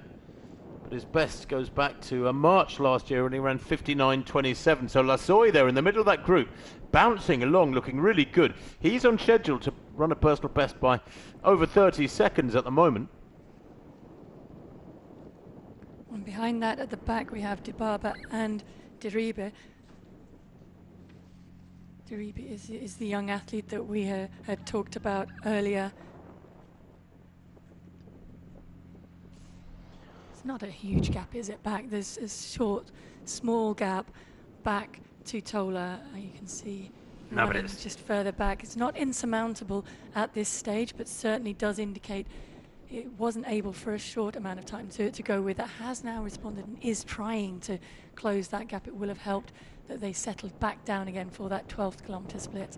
But his best goes back to March last year when he ran 59:27. So Lassoy there in the middle of that group, bouncing along, looking really good. He's on schedule to run a personal best by over 30 seconds at the moment. And behind that, at the back, we have Dibaba and Diribe. Diribe is the young athlete that we had talked about earlier. It's not a huge gap, is it, back? There's a short, small gap back to Tola. You can see no, but it's just further back. It's not insurmountable at this stage, but certainly does indicate it wasn't able for a short amount of time to go with. That has now responded and is trying to close that gap. It will have helped that they settled back down again for that 12th kilometre split.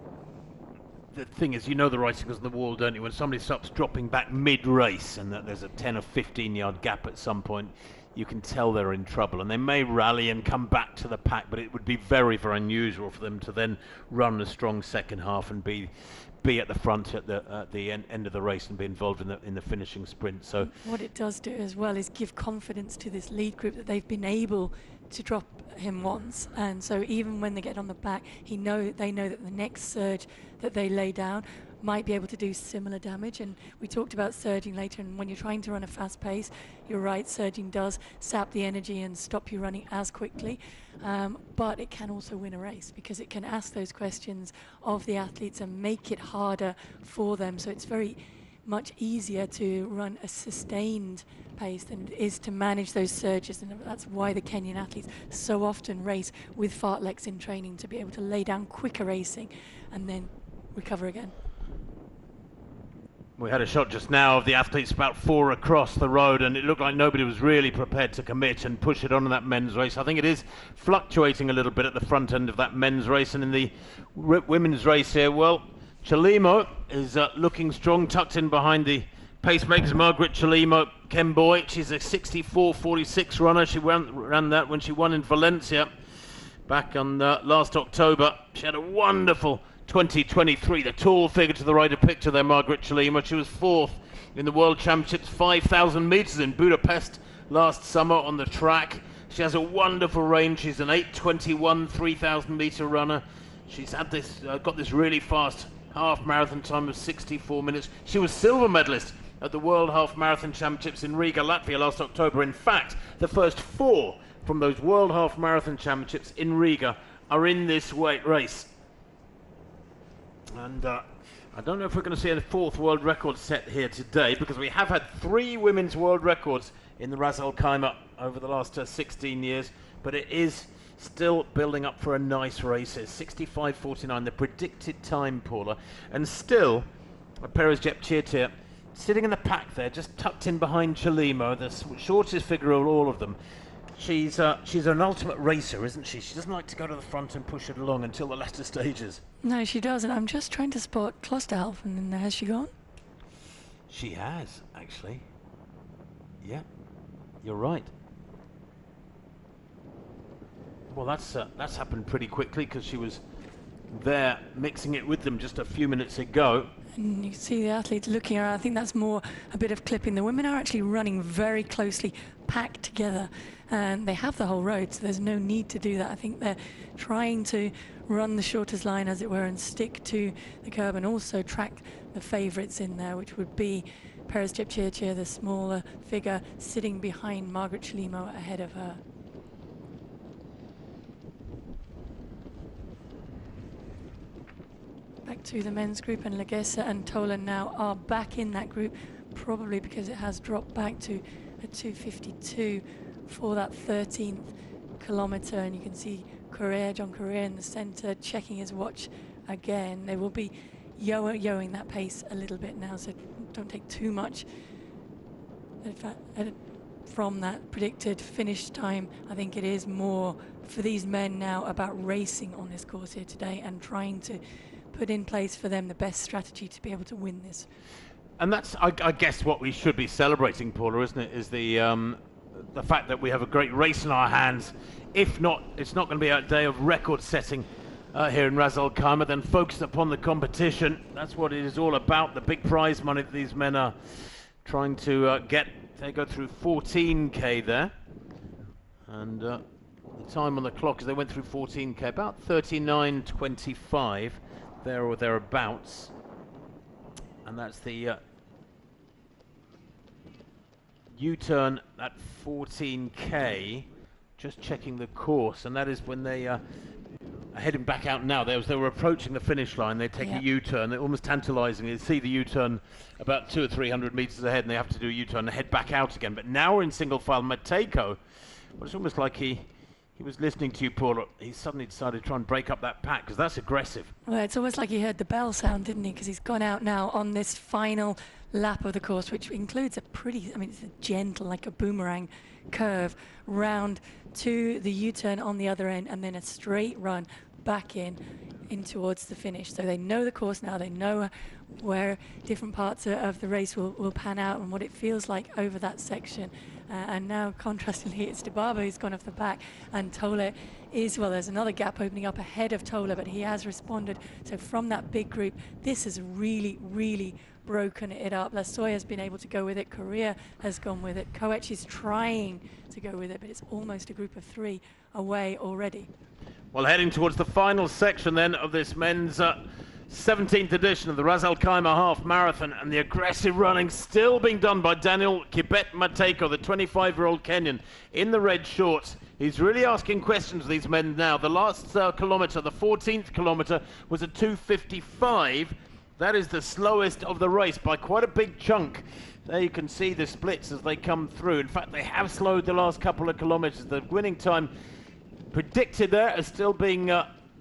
The thing is, you know the writing is on the wall, don't you? When somebody stops dropping back mid-race and that there's a 10 or 15 yard gap at some point, you can tell they're in trouble, and they may rally and come back to the pack, but it would be very, very unusual for them to then run a strong second half and be at the front at the end of the race and be involved in the finishing sprint. So what it does do as well is give confidence to this lead group that they've been able to drop him once, and so even when they get on the back, they know that the next surge that they lay down might be able to do similar damage. And we talked about surging later, and when you're trying to run a fast pace, you're right, surging does sap the energy and stop you running as quickly, but it can also win a race because it can ask those questions of the athletes and make it harder for them. So it's very much easier to run a sustained pace than it is to manage those surges, and that's why the Kenyan athletes so often race with fartleks in training, to be able to lay down quicker racing and then recover again. We had a shot just now of the athletes about 4 across the road, and it looked like nobody was really prepared to commit and push it on in that men's race. I think it is fluctuating a little bit at the front end of that men's race, and in the women's race here, well, Chalimo is looking strong, tucked in behind the pacemakers, Margaret Chalimo, Ken Boy. She's a 64.46 runner. She ran that when she won in Valencia back on last October. She had a wonderful 2023. The tall figure to the right of picture there, Margaret Chalimo. She was 4th in the World Championships, 5,000 metres in Budapest last summer on the track. She has a wonderful range. She's an 8:21 3,000 metre runner. She's had this, got this really fast half marathon time of 64 minutes. She was silver medalist at the World Half Marathon Championships in Riga, Latvia last October. In fact, the first 4 from those World Half Marathon Championships in Riga are in this race. And I don't know if we're going to see a 4th world record set here today, because we have had 3 women's world records in the Ras Al Khaimah over the last 16 years, but it is still building up for a nice race. It's 65.49, the predicted time, Paula, and still Perez Jepchirchir sitting in the pack there, just tucked in behind Chalimo, the shortest figure of all of them. She's an ultimate racer, isn't she? She doesn't like to go to the front and push it along until the latter stages. No, she doesn't. I'm just trying to spot Klosterhalf, and has she gone? She has, actually. Yeah, you're right. Well, that's happened pretty quickly, because she was there mixing it with them just a few minutes ago. And you can see the athletes looking around. I think that's more a bit of clipping. The women are actually running very closely, packed together, and they have the whole road, so there's no need to do that. I think they're trying to run the shortest line, as it were, and stick to the curb, and also track the favourites in there, which would be Perez Jepchirchir, the smaller figure, sitting behind Margaret Chalimo ahead of her. Back to the men's group, and Legessa and Tola now are back in that group, probably because it has dropped back to a 2:52 for that 13th kilometre. And you can see John Correa in the centre, checking his watch again. They will be yoing that pace a little bit now, so don't take too much from that predicted finish time. I think it is more for these men now about racing on this course here today and trying to put in place for them the best strategy to be able to win this. And that's, I guess, what we should be celebrating, Paula, isn't it? Is the fact that we have a great race in our hands. If not, it's not going to be a day of record setting here in Ras Al Khaimah. Then focus upon the competition. That's what it is all about. The big prize money that these men are trying to get. They go through 14k there, and the time on the clock as they went through 14k, about 39:25. There or thereabouts, and that's the U-turn at 14k. Just checking the course, and that is when they are heading back out now. They were approaching the finish line. They take a U-turn. They're almost tantalising. You see the U-turn about 200 or 300 metres ahead, and they have to do a U-turn and head back out again. But now we're in single file. Matejko, well, it's almost like he was listening to you, Paula. He suddenly decided to try and break up that pack, because that's aggressive. Well, it's almost like he heard the bell sound, didn't he? Because he's gone out now on this final lap of the course, which includes a pretty, I mean, it's a gentle, like a boomerang curve round to the U-turn on the other end, and then a straight run back in towards the finish. So they know the course now. They know where different parts of the race will pan out and what it feels like over that section. And now, contrastingly, it's Dibaba who's gone off the back, and Tola is, well, there's another gap opening up ahead of Tola, but he has responded. So from that big group, this has really, really broken it up. Lasoya has been able to go with it. Correa has gone with it. Koech is trying to go with it, but it's almost a group of 3 away already. Well, heading towards the final section then of this men's 17th edition of the Ras Al Khaimah Half Marathon, and the aggressive running still being done by Daniel Kibet Matejko, the 25-year-old Kenyan in the red shorts. He's really asking questions of these men now. The last kilometre, the 14th kilometre, was a 2:55. That is the slowest of the race by quite a big chunk. There you can see the splits as they come through. In fact, they have slowed the last couple of kilometres. The winning time predicted there as still being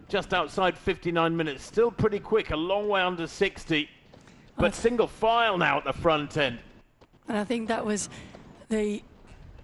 just outside 59 minutes. Still pretty quick, a long way under 60, but single file now at the front end. And I think that was the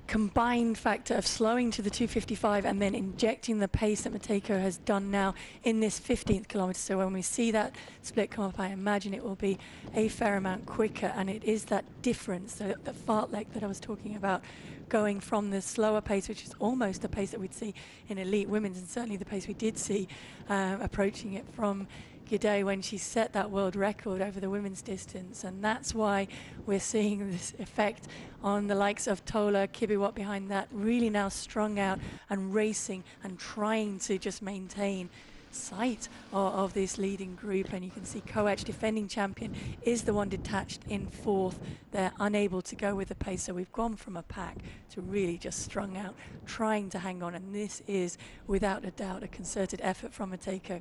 combined factor of slowing to the 2:55 and then injecting the pace that Matejko has done now in this 15th kilometre. So when we see that split come up, I imagine it will be a fair amount quicker, and it is that difference, the fartlek that I was talking about, going from the slower pace, which is almost the pace that we'd see in elite women's, and certainly the pace we did see approaching it from Gidey when she set that world record over the women's distance. And that's why we're seeing this effect on the likes of Tola, Kibiwott behind that, really now strung out and racing and trying to just maintain sight of this leading group. And you can see Koech, defending champion, is the one detached in fourth. They're unable to go with the pace, so we've gone from a pack to really just strung out, trying to hang on, and this is without a doubt a concerted effort from Matejko.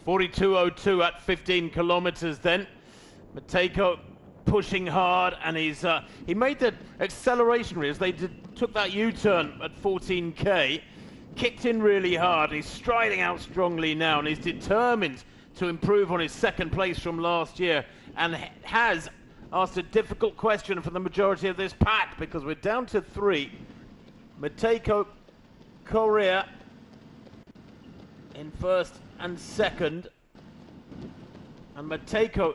42.02 at 15 kilometers then. Matejko pushing hard, and he made the acceleration as they took that U-turn at 14k, kicked in really hard. He's striding out strongly now, and he's determined to improve on his second place from last year, and has asked a difficult question for the majority of this pack, because we're down to 3. Matejko, Korea in first and second, and Matejko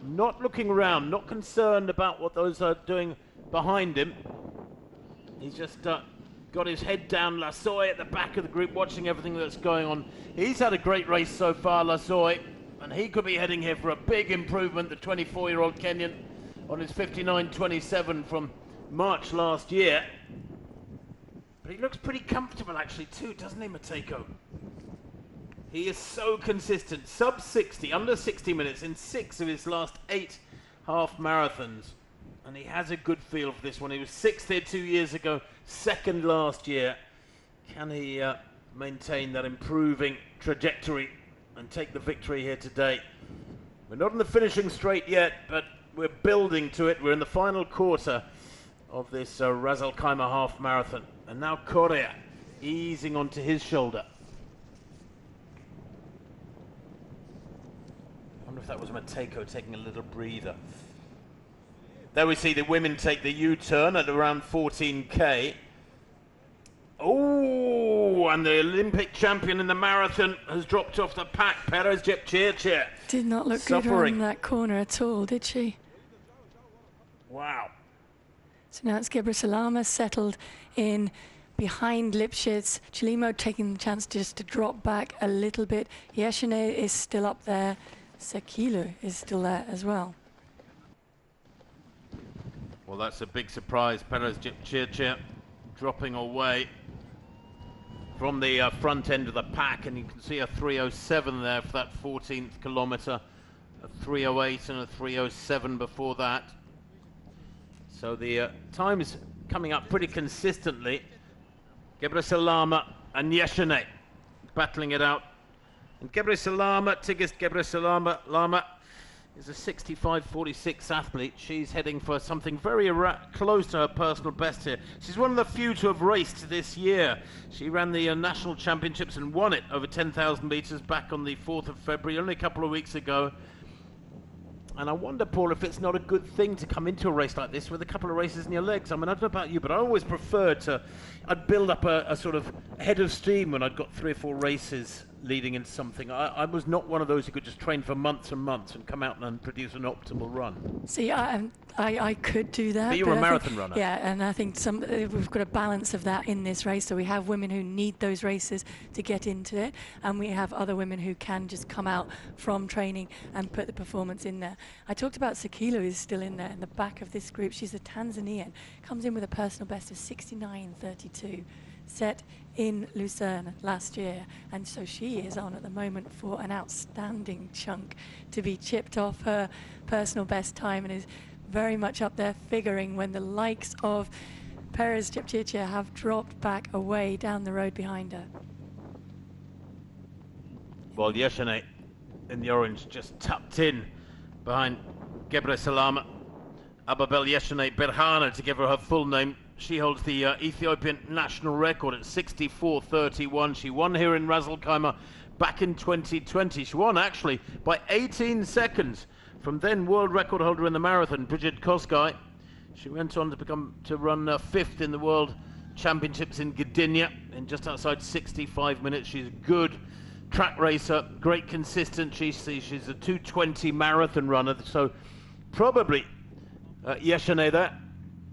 not looking around, not concerned about what those are doing behind him. He's just got his head down. Lasoy at the back of the group, watching everything that's going on. He's had a great race so far, Lasoy, and he could be heading here for a big improvement, the 24-year-old Kenyan, on his 59.27 from March last year. But he looks pretty comfortable actually too, doesn't he, Matejko? He is so consistent, sub 60, under 60 minutes in 6 of his last 8 half marathons. And he has a good feel for this one. He was 6th here 2 years ago, 2nd last year. Can he maintain that improving trajectory and take the victory here today? We're not in the finishing straight yet, but we're building to it. We're in the final quarter of this Ras Al Khaimah half marathon. And now Korea easing onto his shoulder. I wonder if that was Matejko taking a little breather. There we see the women take the U-turn at around 14k. Oh, and the Olympic champion in the marathon has dropped off the pack. Perez Jepchirchir. Did not look good on that corner at all, did she? Wow. So now it's Gebre Salama settled in behind Lipschitz. Chilimo taking the chance just to drop back a little bit. Yeshine is still up there. Sekilo is still there as well. Well, that's a big surprise. Perez Jepchirchir dropping away from the front end of the pack, and you can see a 3:07 there for that 14th kilometre, a 3:08 and a 3:07 before that. So the time is coming up pretty consistently. Gebre Salama and Yeshine battling it out. And Gebre Salama, Tigist Gebre Salama is a 65.46 athlete. She's heading for something very close to her personal best here. She's one of the few to have raced this year. She ran the national championships and won it over 10,000 metres back on the 4th of February, only a couple of weeks ago. And I wonder, Paul, if it's not a good thing to come into a race like this with a couple of races in your legs. I mean, I don't know about you, but I always preferred I'd build up a sort of head of steam when I'd got 3 or 4 races leading into something. I was not one of those who could just train for months and months and come out and produce an optimal run. See, I could do that. But you're a marathon runner. Yeah, and I think we've got a balance of that in this race. So we have women who need those races to get into it, and we have other women who can just come out from training and put the performance in there. I talked about Sekilo is still in there in the back of this group. She's a Tanzanian, comes in with a personal best of 69.32. set in Lucerne last year, and so she is on at the moment for an outstanding chunk to be chipped off her personal best time, and is very much up there figuring when the likes of Perez Jepchirchir have dropped back away down the road behind her. Well, Yeshine in the orange just tucked in behind Gebre Salama. Ababel Yeshine Berhane, to give her full name. She holds the Ethiopian national record at 64.31. She won here in Ras Al Khaimah back in 2020. She won actually by 18 seconds from then world record holder in the marathon, Brigid Kosgei. She went on to run fifth in the World Championships in Gdynia in just outside 65 minutes. She's a good track racer, great consistency. She's a 2:20 marathon runner, so probably Yeshane there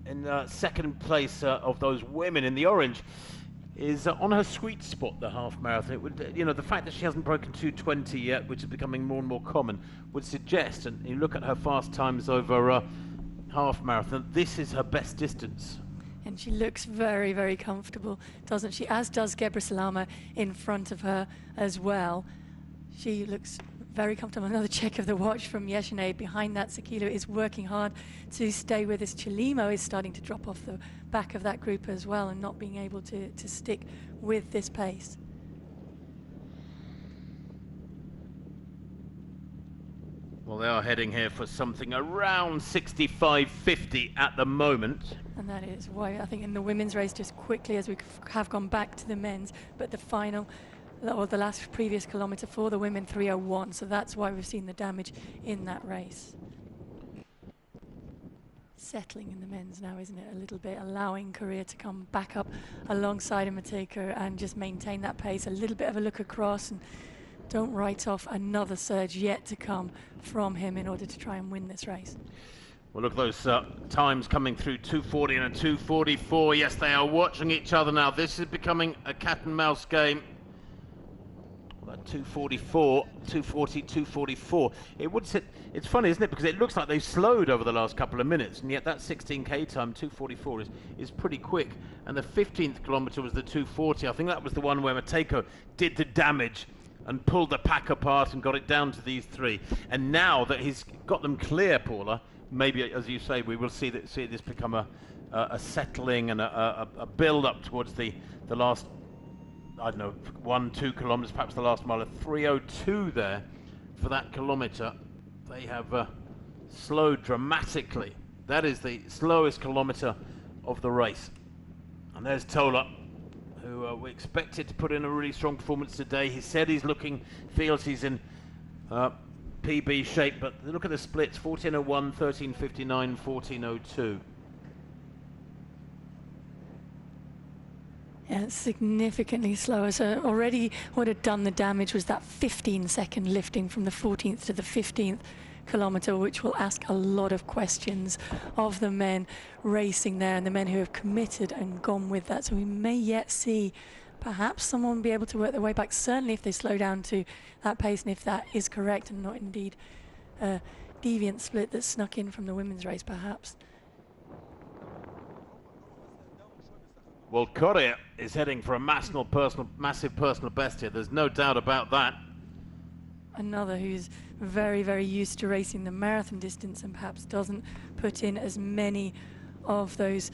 in second place of those women in the orange is on her sweet spot, the half marathon. It would, you know, the fact that she hasn't broken 2:20 yet, which is becoming more and more common, would suggest, and you look at her fast times over half marathon, this is her best distance. And she looks very, very comfortable, doesn't she? As does Gebre Salama in front of her as well. She looks very comfortable. Another check of the watch from Yeshane. Behind that, Sakilo is working hard to stay with us. Chelimo is starting to drop off the back of that group as well and not being able to stick with this pace. Well, they are heading here for something around 65.50 at the moment. And that is why I think in the women's race, just quickly as we have gone back to the men's, but the final, or the last previous kilometre for the women, 3:01. So that's why we've seen the damage in that race. Settling in the men's now, isn't it, a little bit, allowing Korea to come back up alongside Mateka and just maintain that pace. A little bit of a look across and don't write off another surge yet to come from him in order to try and win this race. Well, look at those times coming through, 2:40 and a 2:44. Yes, they are watching each other now. This is becoming a cat and mouse game. That 2:44, 2:40, 2:44. It would sit. It's funny, isn't it? Because it looks like they've slowed over the last couple of minutes, and yet that 16k time, 2:44, is pretty quick. And the 15th kilometre was the 2:40. I think that was the one where Mateko did the damage and pulled the pack apart and got it down to these three. And now that he's got them clear, Paula, maybe, as you say, we will see this become a settling and a build-up towards the last, I don't know, 1-2 kilometres, perhaps the last mile. 3:02 there for that kilometre. They have slowed dramatically. That is the slowest kilometre of the race. And there's Tola, who we expected to put in a really strong performance today. He said feels he's in PB shape, but look at the splits: 14:01, 13:59, 14:02. Yeah, it's significantly slower. So already what had done the damage was that 15-second lifting from the 14th to the 15th kilometre, which will ask a lot of questions of the men racing there and the men who have committed and gone with that. So we may yet see perhaps someone be able to work their way back, certainly if they slow down to that pace and if that is correct and not indeed a deviant split that snuck in from the women's race, perhaps. Well, Korea is heading for a massive personal best here. There's no doubt about that. Another who's very, very used to racing the marathon distance and perhaps doesn't put in as many of those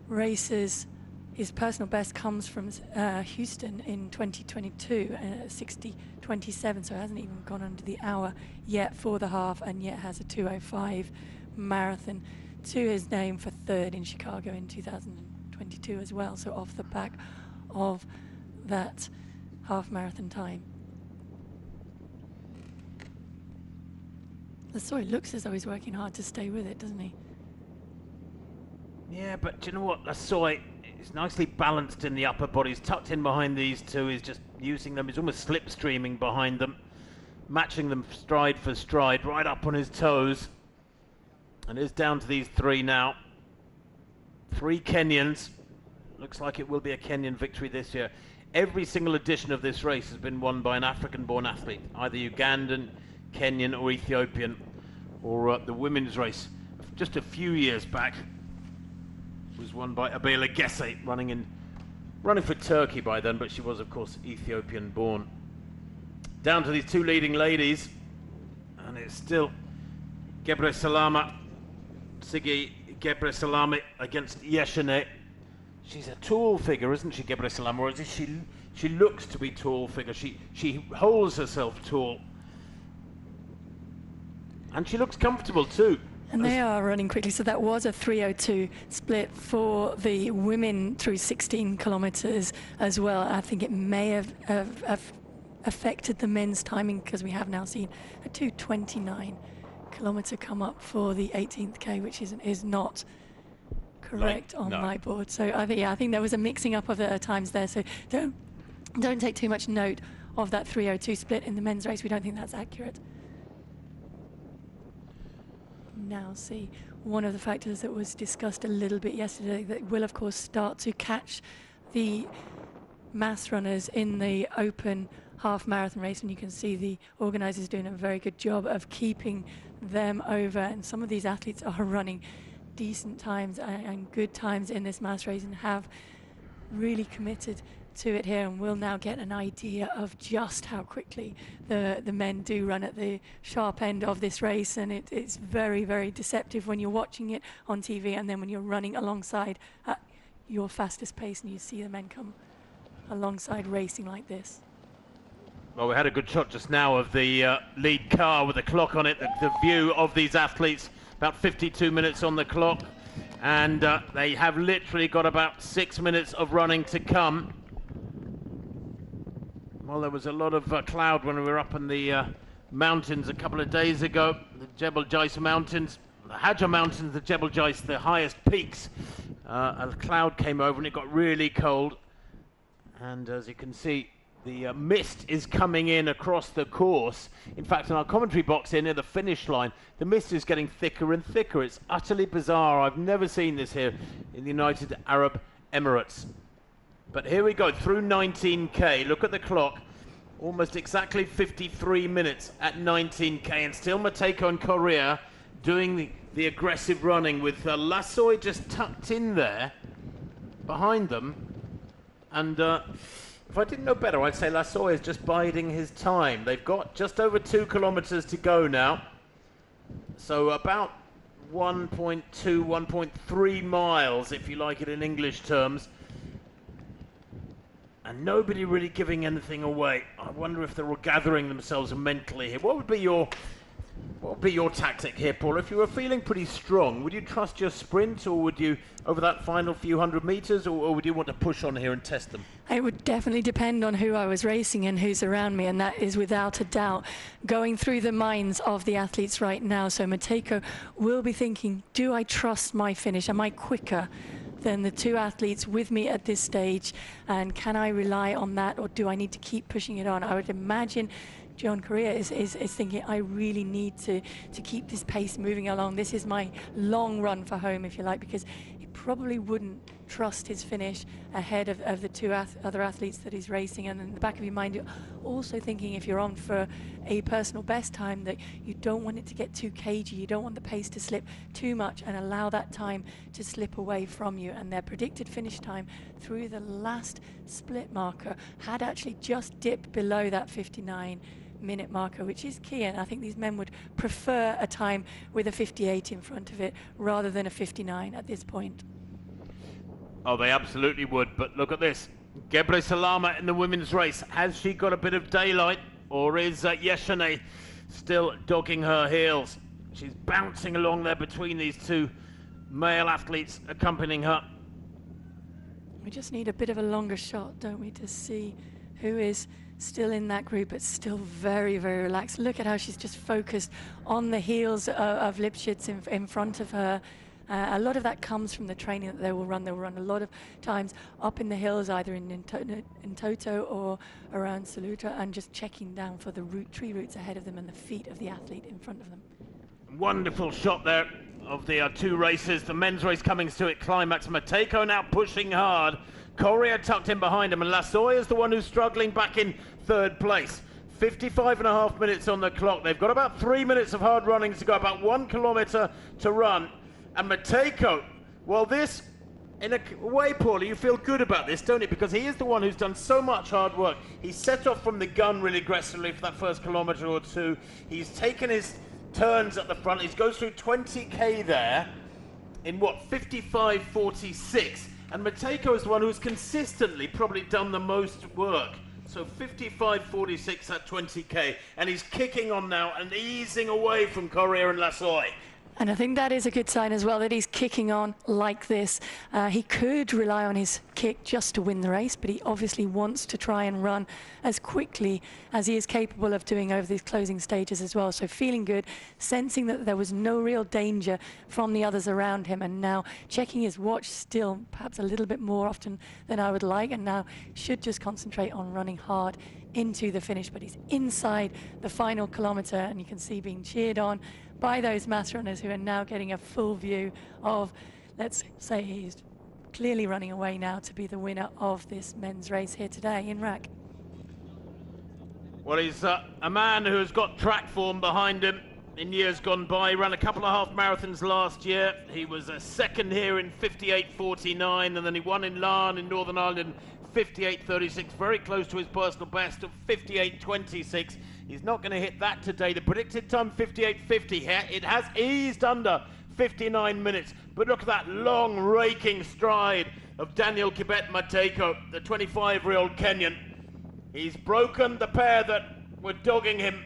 races. His personal best comes from Houston in 2022, 60:27, so hasn't even gone under the hour yet for the half, and yet has a 2:05 marathon to his name for third in Chicago in 2022 as well, so off the back of that half marathon time. So it looks as though he's working hard to stay with it, doesn't he? Yeah, but do you know what? Lasoy is nicely balanced in the upper body. He's tucked in behind these two. He's just using them. He's almost slipstreaming behind them, matching them stride for stride, right up on his toes. And it's down to these three now. Three Kenyans. Looks like it will be a Kenyan victory this year. Every single edition of this race has been won by an African-born athlete, either Ugandan, Kenyan or Ethiopian, or the women's race just a few years back was won by Abela Gesse, running for Turkey by then, but she was of course Ethiopian born. Down to these two leading ladies, and it's still Gebre Salama, Sigi Gebre Salama against Yeshane. She's a tall figure, isn't she, Gebre Salama? Or is it she looks to be tall figure. She holds herself tall. And she looks comfortable too. And they are running quickly, so that was a 3:02 split for the women through 16 kilometres as well. I think it may have affected the men's timing, because we have now seen a 2:29 kilometre come up for the 18th K, which is not correct on my board. So I think there was a mixing up of the times there. So don't take too much note of that 3:02 split in the men's race. We don't think that's accurate. Now see, one of the factors that was discussed a little bit yesterday that will of course start to catch the mass runners in the open half marathon race, and you can see the organisers doing a very good job of keeping them over, and some of these athletes are running decent times and good times in this mass race and have really committed to it here, and we'll now get an idea of just how quickly the men do run at the sharp end of this race, and it's very, very deceptive when you're watching it on TV and then when you're running alongside at your fastest pace and you see the men come alongside racing like this. Well, we had a good shot just now of the lead car with the clock on it, the view of these athletes, about 52 minutes on the clock, and they have literally got about 6 minutes of running to come. Well, there was a lot of cloud when we were up in the mountains a couple of days ago, the Jebel Jais mountains, the Hajar mountains, the Jebel Jais, the highest peaks. A cloud came over and it got really cold, and as you can see, the mist is coming in across the course. In fact, in our commentary box here near the finish line, the mist is getting thicker and thicker. It's utterly bizarre. I've never seen this here in the United Arab Emirates. But here we go, through 19k. Look at the clock. Almost exactly 53 minutes at 19k. And still Matejko and Correa doing the aggressive running with Lassoy just tucked in there behind them. And if I didn't know better, I'd say Lassoy is just biding his time. They've got just over 2 kilometers to go now. So about 1.2, 1.3 miles, if you like it in English terms. And nobody really giving anything away. I wonder if they're all gathering themselves mentally here. What would be your tactic here, Paul? If you were feeling pretty strong, would you trust your sprint, or would you, over that final few hundred meters, or would you want to push on here and test them? It would definitely depend on who I was racing and who's around me, and that is without a doubt going through the minds of the athletes right now. So Matejko will be thinking, do I trust my finish? Am I quicker than the two athletes with me at this stage, and can I rely on that, or do I need to keep pushing it on? I would imagine John Correa is thinking, I really need to keep this pace moving along. This is my long run for home, if you like, because he probably wouldn't trust his finish ahead of the two other athletes that he's racing. And in the back of your mind, you're also thinking, if you're on for a personal best time, that you don't want it to get too cagey. You don't want the pace to slip too much and allow that time to slip away from you. And their predicted finish time through the last split marker had actually just dipped below that 59-minute marker, which is key, and I think these men would prefer a time with a 58 in front of it rather than a 59 at this point. Oh, they absolutely would, but look at this. Gebre Salama in the women's race. Has she got a bit of daylight, or is Yeshane still dogging her heels? She's bouncing along there between these two male athletes accompanying her. We just need a bit of a longer shot, don't we, to see who is still in that group, but still very, very relaxed. Look at how she's just focused on the heels of Lipschitz in front of her. A lot of that comes from the training that they will run. They will run a lot of times up in the hills, either in Toto or around Saluta, and just checking down for the tree roots ahead of them and the feet of the athlete in front of them. Wonderful shot there of the two races. The men's race coming to its climax. Matejko now pushing hard. Correa tucked in behind him, and Lassoy is the one who's struggling back in third place. 55.5 minutes on the clock. They've got about 3 minutes of hard running to go, about 1 kilometer to run. And Matejko, well, this, in a way, Paul, you feel good about this, don't you? Because he is the one who's done so much hard work. He set off from the gun really aggressively for that first kilometer or two. He's taken his turns at the front. He goes through 20k there in, what, 55.46. And Matejko is the one who's consistently probably done the most work. So 55.46 at 20k. And he's kicking on now and easing away from Correa and Lassoy. And I think that is a good sign as well, that he's kicking on like this. He could rely on his kick just to win the race, but he obviously wants to try and run as quickly as he is capable of doing over these closing stages as well. So feeling good, sensing that there was no real danger from the others around him, and now checking his watch still perhaps a little bit more often than I would like, and now should just concentrate on running hard into the finish. But he's inside the final kilometre, and you can see being cheered on by those mass runners who are now getting a full view of, let's say, he's clearly running away now to be the winner of this men's race here today in RAC. Well, he's a man who has got track form behind him in years gone by. He ran a couple of half marathons last year. He was a second here in 58.49, and then he won in Larne in Northern Ireland 58.36, very close to his personal best of 58.26. He's not going to hit that today. The predicted time 58.50. It has eased under 59 minutes. But look at that long raking stride of Daniel Kibet Mateko, the 25-year-old Kenyan. He's broken the pair that were dogging him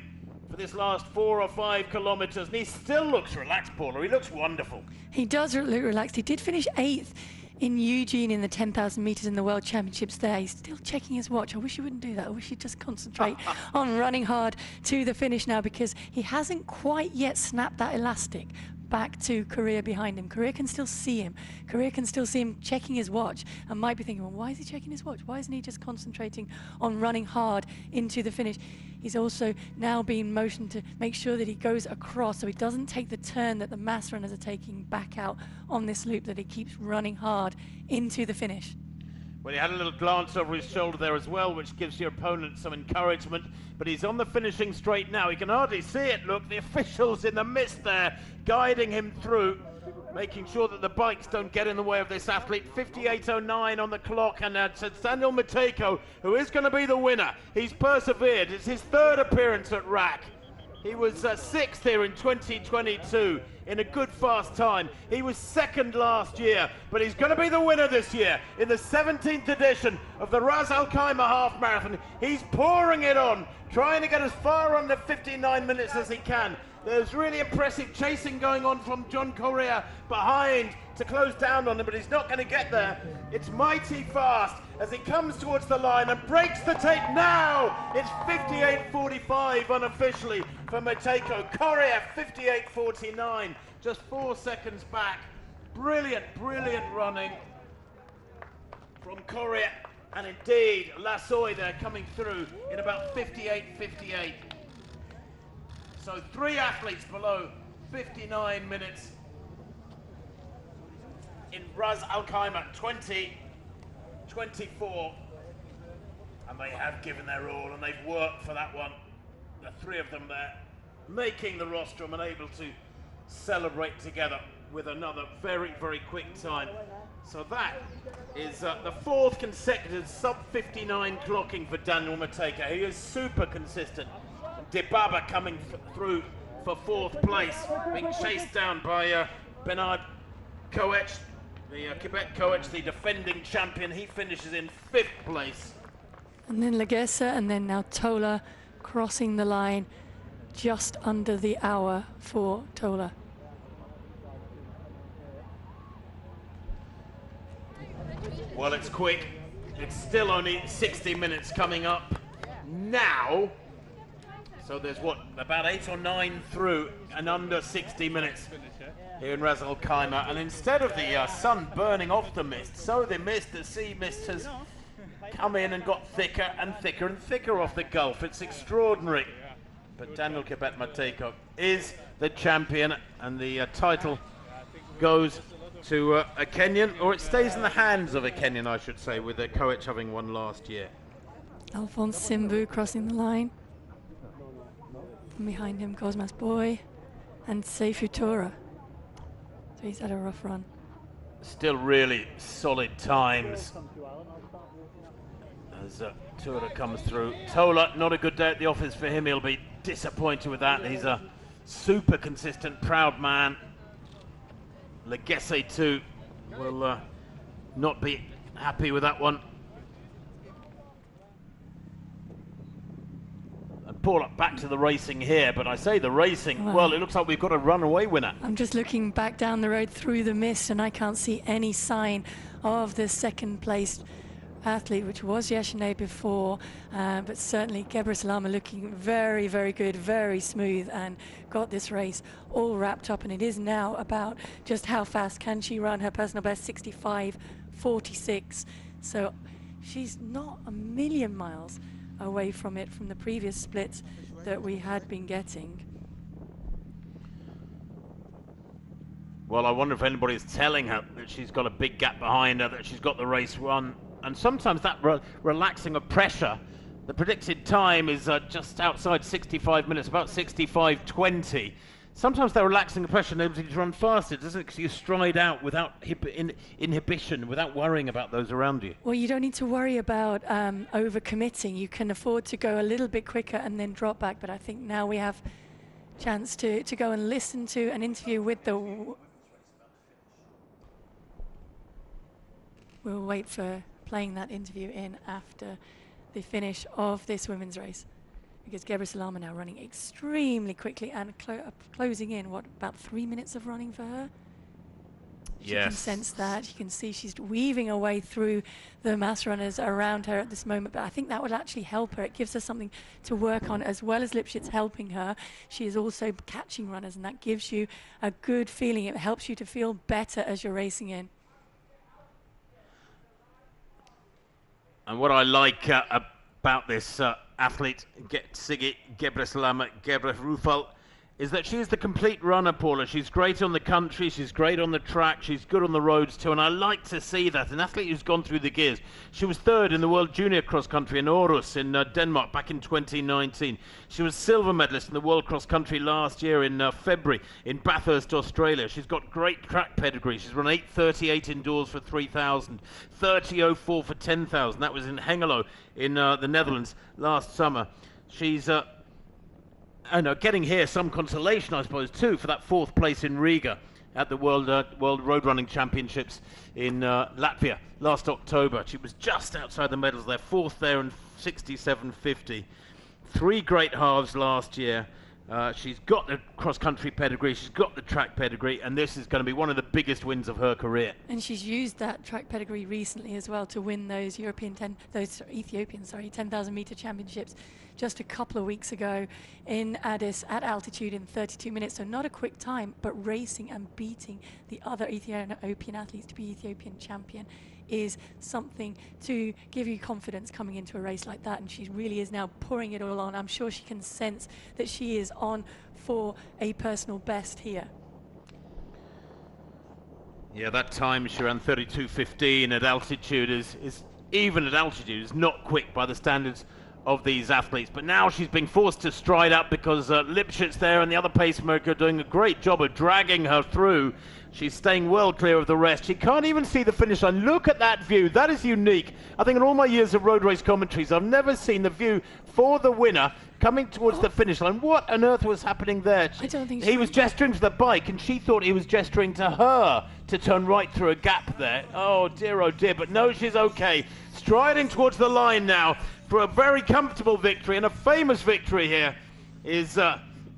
for this last 4 or 5 kilometres, and he still looks relaxed, Paula. He looks wonderful. He does look relaxed. He did finish 8th in Eugene in the 10,000 metres in the World Championships there. He's still checking his watch. I wish he wouldn't do that. I wish he'd just concentrate on running hard to the finish now, because he hasn't quite yet snapped that elastic back to Korea behind him. Korea can still see him. Korea can still see him checking his watch and might be thinking, well, why is he checking his watch? Why isn't he just concentrating on running hard into the finish? He's also now being motioned to make sure that he goes across so he doesn't take the turn that the mass runners are taking back out on this loop, that he keeps running hard into the finish. Well, he had a little glance over his shoulder there as well, which gives your opponent some encouragement. But he's on the finishing straight now. He can hardly see it, look. The officials in the mist there guiding him through, making sure that the bikes don't get in the way of this athlete. 58.09 on the clock, and it's Daniel Mateko who is going to be the winner. He's persevered. It's his 3rd appearance at RAC. He was 6th here in 2022 in a good fast time. He was 2nd last year, but he's going to be the winner this year in the 17th edition of the Ras Al Khaimah Half Marathon. He's pouring it on, trying to get as far under 59 minutes as he can. There's really impressive chasing going on from John Correa behind to close down on him, but he's not going to get there. It's mighty fast as he comes towards the line and breaks the tape now. It's 58.45 unofficially for Mateko. Correa 58.49, just 4 seconds back. Brilliant, brilliant running from Correa, and indeed Lassoy there coming through in about 58.58. So 3 athletes below 59 minutes in Ras Al Khaimah 2024. And they have given their all, and they've worked for that one. The 3 of them there making the rostrum and able to celebrate together with another very, very quick time. So that is the 4th consecutive sub-59 clocking for Daniel Mateko. He is super consistent. Dibaba coming through for 4th place, being chased down by Bernard Koech, the Quebec Koech, the defending champion. He finishes in 5th place. And then Legessa, and then now Tola crossing the line just under the hour for Tola. Well, it's quick. It's still only 60 minutes coming up now. So there's what, about 8 or 9 through and under 60 minutes here in Ras Al Khaimah. And instead of the sun burning off the mist, so the sea mist has come in and got thicker and thicker and thicker off the Gulf. It's extraordinary. But Daniel Kibet Mateko is the champion, and the title goes to a Kenyan, or it stays in the hands of a Kenyan, I should say, with Koech having won last year. Alphonse Simbu crossing the line. And behind him, Cosmas Boy and Seifu Tora. So he's had a rough run. Still really solid times as Tora comes through. Tola, not a good day at the office for him. He'll be disappointed with that. He's a super consistent, proud man. Legesse too will not be happy with that one. Paul, back to the racing here, but I say the racing, well, it looks like we've got a runaway winner. I'm just looking back down the road through the mist and I can't see any sign of the second placed athlete, which was Yeshane before, but certainly Gebre Salama looking very, very good, very smooth, and got this race all wrapped up. And it is now about just how fast can she run. Her personal best 65.46, so she's not a million miles away from it from the previous splits that we had been getting. Well, I wonder if anybody's telling her that she's got a big gap behind her, that she's got the race run. And sometimes that relaxing of pressure, the predicted time is just outside 65 minutes, about 65:20. Sometimes that relaxing of pressure enables you to run faster, doesn't it? Because you stride out without inhibition, without worrying about those around you. Well, you don't need to worry about overcommitting. You can afford to go a little bit quicker and then drop back. But I think now we have a chance to go and listen to an interview with the... We'll wait for playing that interview in after the finish of this women's race, because Gebre Salama now running extremely quickly and closing in, what, about 3 minutes of running for her? Yes. You can sense that. You can see she's weaving her way through the mass runners around her at this moment, but I think that would actually help her. It gives her something to work on. As well as Lipschitz helping her, she is also catching runners, and that gives you a good feeling. It helps you to feel better as you're racing in. And what I like about this athlete, Siggi Gebre Salama Gebre Rufal, is that she's the complete runner, Paula. She's great on the country, she's great on the track, she's good on the roads too, and I like to see that. An athlete who's gone through the gears. She was third in the World Junior Cross Country in Aarhus in Denmark back in 2019. She was silver medalist in the World Cross Country last year in February in Bathurst, Australia. She's got great track pedigree. She's run 8:38 indoors for 3,000, 30:04 for 10,000. That was in Hengelo in the Netherlands last summer. She's I know, getting here some consolation, I suppose, too, for that fourth place in Riga at the World Road Running Championships in Latvia last October. She was just outside the medals there, fourth there in 67.50. 3 great halves last year. She's got the cross-country pedigree, she's got the track pedigree, and this is going to be one of the biggest wins of her career. And she's used that track pedigree recently as well to win those Ethiopian 10,000 meter championships just a couple of weeks ago in Addis at altitude in 32 minutes. So not a quick time, but racing and beating the other Ethiopian athletes to be Ethiopian champion is something to give you confidence coming into a race like that. And she really is now pouring it all on. I'm sure she can sense that she is on for a personal best here. Yeah, that time she ran 32.15 at altitude is even at altitude is not quick by the standards of these athletes, but now she's being forced to stride up because Lipschitz there and the other pacemaker are doing a great job of dragging her through. She's staying well clear of the rest. She can't even see the finish line. Look at that view. That is unique. I think in all my years of road race commentaries, I've never seen the view for the winner coming towards the finish line. What on earth was happening there? I don't think he was gesturing to the bike, and she thought he was gesturing to her to turn right through a gap there. Oh dear, but no, she's okay. Striding towards the line now for a very comfortable victory, and a famous victory here is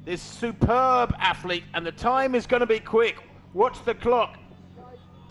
this superb athlete, and the time is going to be quick. Watch the clock.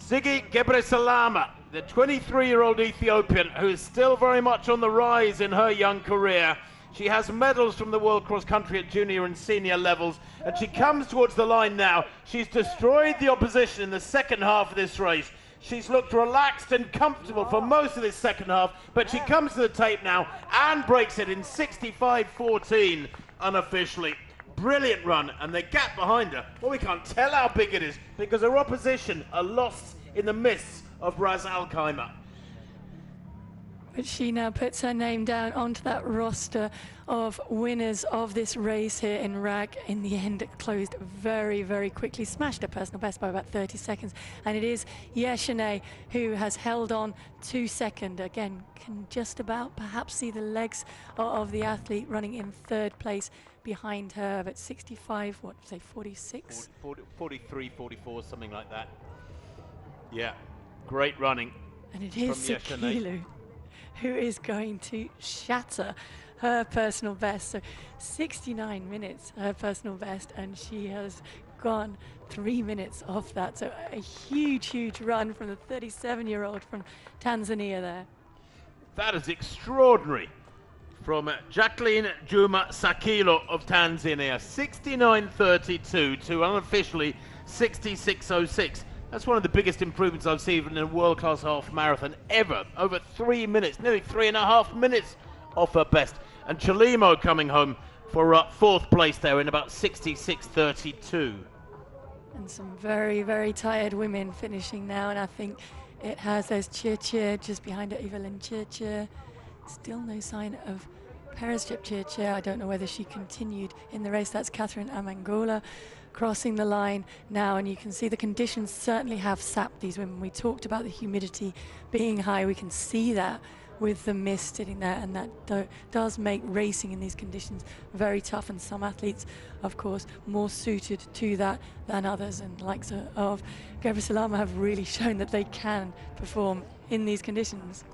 Siggi Gebre Salama, the 23-year-old Ethiopian who is still very much on the rise in her young career. She has medals from the World Cross Country at junior and senior levels, and she comes towards the line now. She's destroyed the opposition in the second half of this race. She's looked relaxed and comfortable for most of this second half, but she comes to the tape now and breaks it in 65.14 unofficially. Brilliant run, and the gap behind her, well, we can't tell how big it is because her opposition are lost in the mists of Ras Al Khaimah. But she now puts her name down onto that roster of winners of this race here in Rag. In the end, it closed very, very quickly, smashed her personal best by about 30 seconds. And it is Yeshane who has held on to second. Again, can just about perhaps see the legs of the athlete running in third place behind her at 65, what, say 46? 43, 44, something like that. Yeah, great running. And it is Sekilu who is going to shatter her personal best. So 69 minutes, her personal best, and she has gone 3 minutes off that. So a huge, huge run from the 37-year-old from Tanzania there. That is extraordinary. From Jacqueline Juma Sakilo of Tanzania, 69.32 to unofficially 66.06. That's one of the biggest improvements I've seen in a world-class half marathon ever. Over 3 minutes, nearly 3.5 minutes off her best. And Chalimo coming home for fourth place there in about 66.32. And some very, very tired women finishing now, and I think it has, there's Chirchir just behind her, Evelyn Chirchir. Still no sign of Perez Chirchir. I don't know whether she continued in the race. That's Catherine Amangola crossing the line now, and you can see the conditions certainly have sapped these women. We talked about the humidity being high. We can see that with the mist sitting there, and that does make racing in these conditions very tough, and some athletes of course more suited to that than others, and likes of Gebre Salama have really shown that they can perform in these conditions.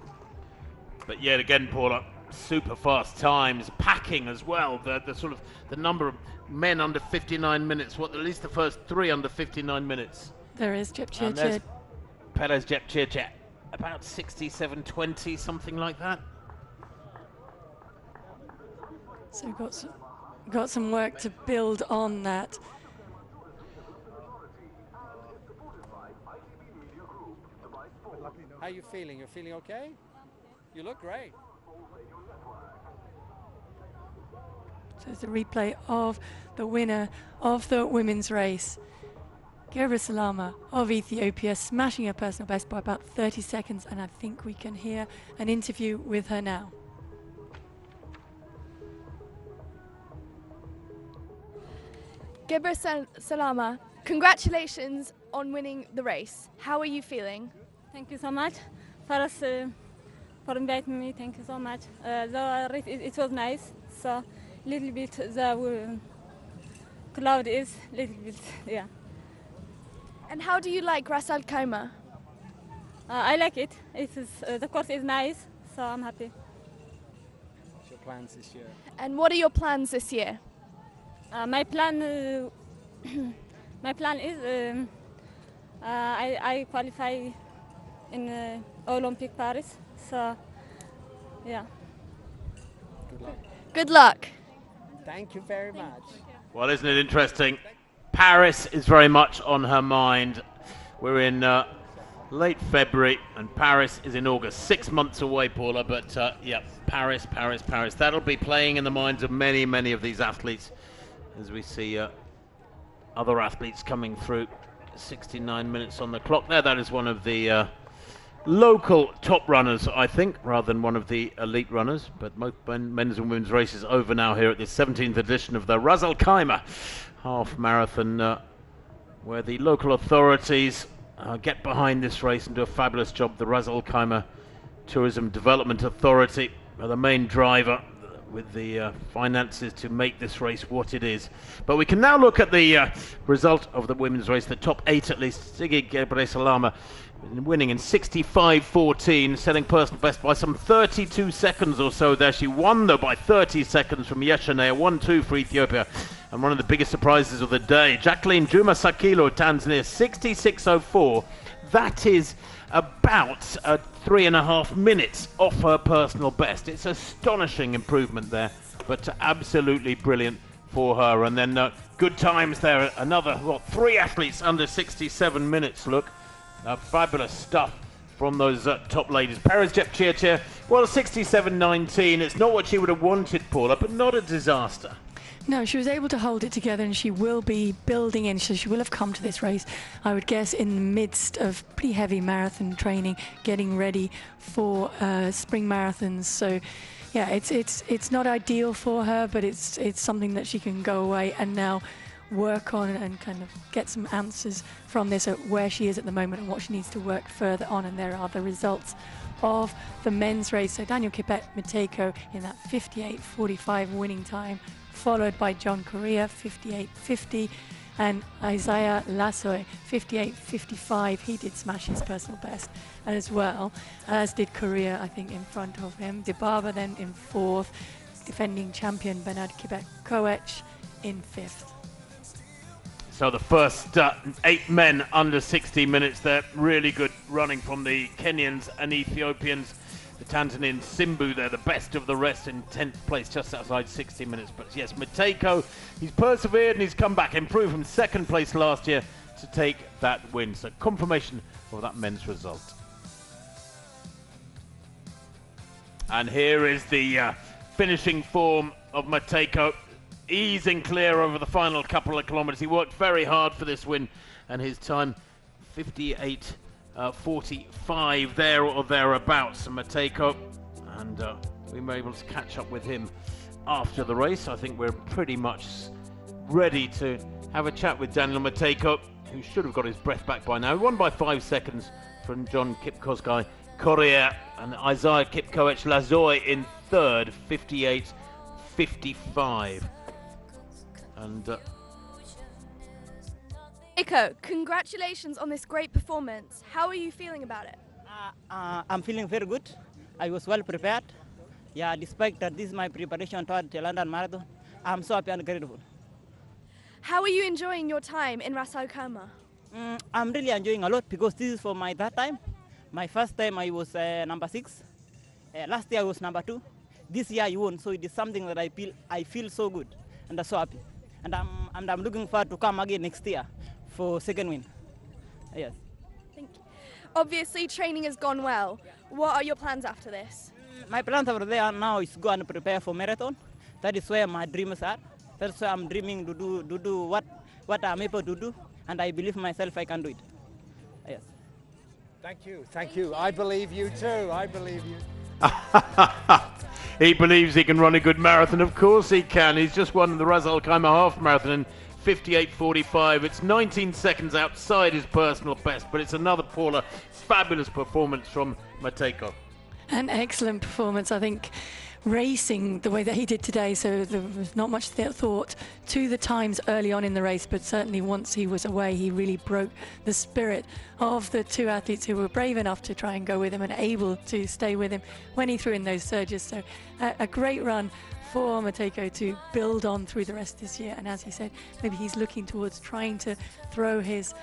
But yet again, Paula, super fast times, packing as well. The sort of the number of men under 59 minutes. What, at least the first three under 59 minutes. There is Chirchir. There's Perez Chirchir, about 67.20, something like that. So got some work to build on that. How are you feeling? You're feeling okay? You look great. So it's a replay of the winner of the women's race, Gebre Salama of Ethiopia, smashing her personal best by about 30 seconds, and I think we can hear an interview with her now. Gebre Salama, congratulations on winning the race. How are you feeling? Thank you so much for inviting me. Thank you so much. The race, it was nice. So little bit the cloud is little bit, yeah. And how do you like Ras Al Khaimah? I like it. It is the course is nice, so I'm happy. What's your plans this year? And what are your plans this year? My plan, my plan is I qualify in Olympic Paris. So yeah. Good luck. Good luck. Thank you very much. Well, isn't it interesting? Paris is very much on her mind. We're in late February and Paris is in August. 6 months away, Paula, but yeah, Paris. That'll be playing in the minds of many, many of these athletes as we see other athletes coming through. 69 minutes on the clock there. That is one of the local top runners, I think, rather than one of the elite runners. But both men's and women's races over now here at the 17th edition of the Ras Al Khaimah half marathon, where the local authorities get behind this race and do a fabulous job. The Ras Al Khaimah Tourism Development Authority are the main driver with the finances to make this race what it is. But we can now look at the result of the women's race, the top 8 at least. Sigrid Gebre Salama winning in 65.14, setting personal best by some 32 seconds or so there. She won though by 30 seconds from Yeshane, 1-2 for Ethiopia. And one of the biggest surprises of the day, Jacqueline Juma Sakilo, Tanzania, 66.04. That is about 3.5 minutes off her personal best. It's astonishing improvement there, but absolutely brilliant for her. And then good times there. Another, well, 3 athletes under 67 minutes, look. Fabulous stuff from those top ladies. Perez Chirchir, well, 67.19. It's not what she would have wanted, Paula, but not a disaster. No, she was able to hold it together, and she will be building in. So she will have come to this race, I would guess, in the midst of pretty heavy marathon training, getting ready for spring marathons. So, yeah, it's not ideal for her, but it's something that she can go away and now work on and kind of get some answers from this at where she is at the moment and what she needs to work further on. And there are the results of the men's race. So Daniel Kipet Mateko in that 58.45 winning time, followed by John Correa, 58.50, and Isaiah Lassoy, 58.55. He did smash his personal best as well, as did Correa, I think, in front of him. Dibaba then in 4th, defending champion Bernard Quebec-Coech in 5th. So the first 8 men under 60 minutes there. Really good running from the Kenyans and Ethiopians. The Tanzanian Simbu, they're the best of the rest in 10th place, just outside 60 minutes. But yes, Mateko, he's persevered and he's come back, improved from 2nd place last year to take that win. So confirmation of that men's result. And here is the finishing form of Mateko. Easing clear over the final couple of kilometres. He worked very hard for this win, and his time 58:45 there or thereabouts. And Mateko, and we were able to catch up with him after the race. I think we're pretty much ready to have a chat with Daniel Mateko, who should have got his breath back by now. He won by 5 seconds from John Kipkosgei Korea and Isaiah Kipkoech Lazoy in 3rd, 58:55. And Mateko, congratulations on this great performance. How are you feeling about it? I'm feeling very good. I was well prepared. Yeah, despite that this is my preparation toward the London Marathon, I'm so happy and grateful. How are you enjoying your time in Ras Al Khaimah? I'm really enjoying a lot because this is for my 3rd time. My first time I was number 6. Last year I was number 2. This year I won, so it is something that I feel so good and I'm so happy. And I'm looking forward to come again next year for 2nd win. Yes. Thank you. Obviously, training has gone well. What are your plans after this? My plans over there now is go and prepare for marathon. That is where my dreams are. That's why I'm dreaming to do what I'm able to do, and I believe myself I can do it. Yes. Thank you, thank you. I believe you too. I believe you. He believes he can run a good marathon. Of course he can. He's just won the Ras Al Khaimah half marathon in 58:45. It's 19 seconds outside his personal best, but it's another Paula fabulous performance from Mateko. An excellent performance, I think, racing the way that he did today, so there was not much thought to the times early on in the race, but certainly once he was away he really broke the spirit of the 2 athletes who were brave enough to try and go with him and able to stay with him when he threw in those surges. So a great run for Mateko to build on through the rest of this year, and as he said, maybe he's looking towards trying to throw his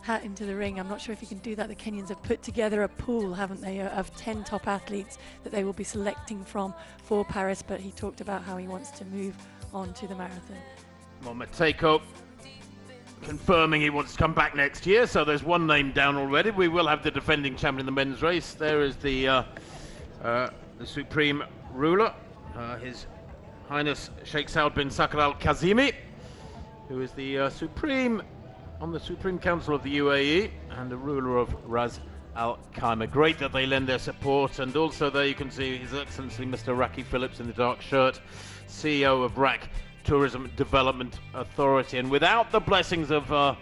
hat into the ring. I'm not sure if he can do that. The Kenyans have put together a pool, haven't they, of 10 top athletes that they will be selecting from for Paris, but he talked about how he wants to move on to the marathon. Well, Mateko confirming he wants to come back next year, so there's one name down already. We will have the defending champion in the men's race. There is the supreme ruler, His Highness Sheikh Saud bin Sakr Al Kazimi, who is the Supreme Council of the UAE and the ruler of Ras Al Khaimah. Great that they lend their support, and also there you can see His Excellency Mr. Raki Phillips in the dark shirt, CEO of RAK Tourism Development Authority. And without the blessings of the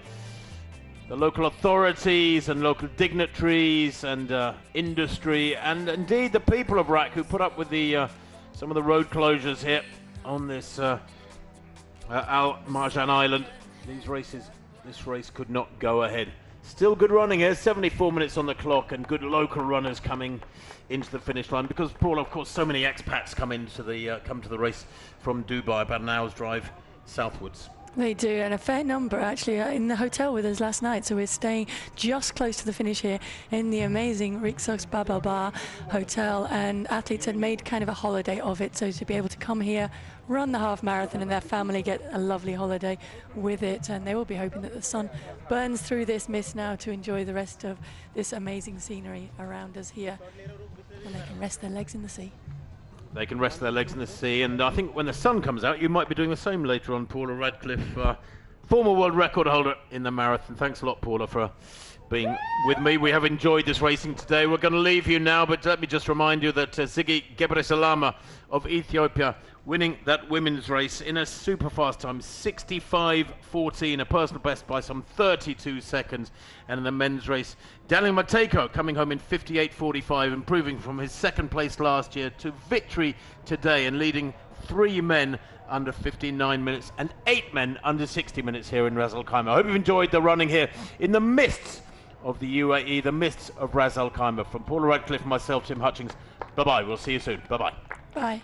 local authorities and local dignitaries and industry, and indeed the people of RAK who put up with the some of the road closures here on this Marjan Island, this race could not go ahead. Still good running here, 74 minutes on the clock, and good local runners coming into the finish line, because, Paul, of course, so many expats come to the race from Dubai, about an hour's drive southwards. They do, and a fair number actually in the hotel with us last night, so we're staying just close to the finish here in the amazing Rixos Bababa Hotel, and athletes had made kind of a holiday of it, so to be able to come here, run the half marathon, and their family get a lovely holiday with it, and they will be hoping that the sun burns through this mist now to enjoy the rest of this amazing scenery around us here, and they can rest their legs in the sea. They can rest their legs in the sea, and I think when the sun comes out, you might be doing the same later on. Paula Radcliffe, former world record holder in the marathon. Thanks a lot, Paula, for being with me. We have enjoyed this racing today. We're going to leave you now, but let me just remind you that Ziggy Gebreselassie of Ethiopia winning that women's race in a super fast time, 65:14, a personal best by some 32 seconds. And in the men's race, Daniel Mateko coming home in 58:45, improving from his second place last year to victory today and leading 3 men under 59 minutes and 8 men under 60 minutes here in Ras Al Khaimah. I hope you've enjoyed the running here in the mists of the UAE, the mists of Ras Al Khaimah. From Paula Radcliffe and myself, Tim Hutchings, bye-bye. We'll see you soon. Bye-bye. Bye.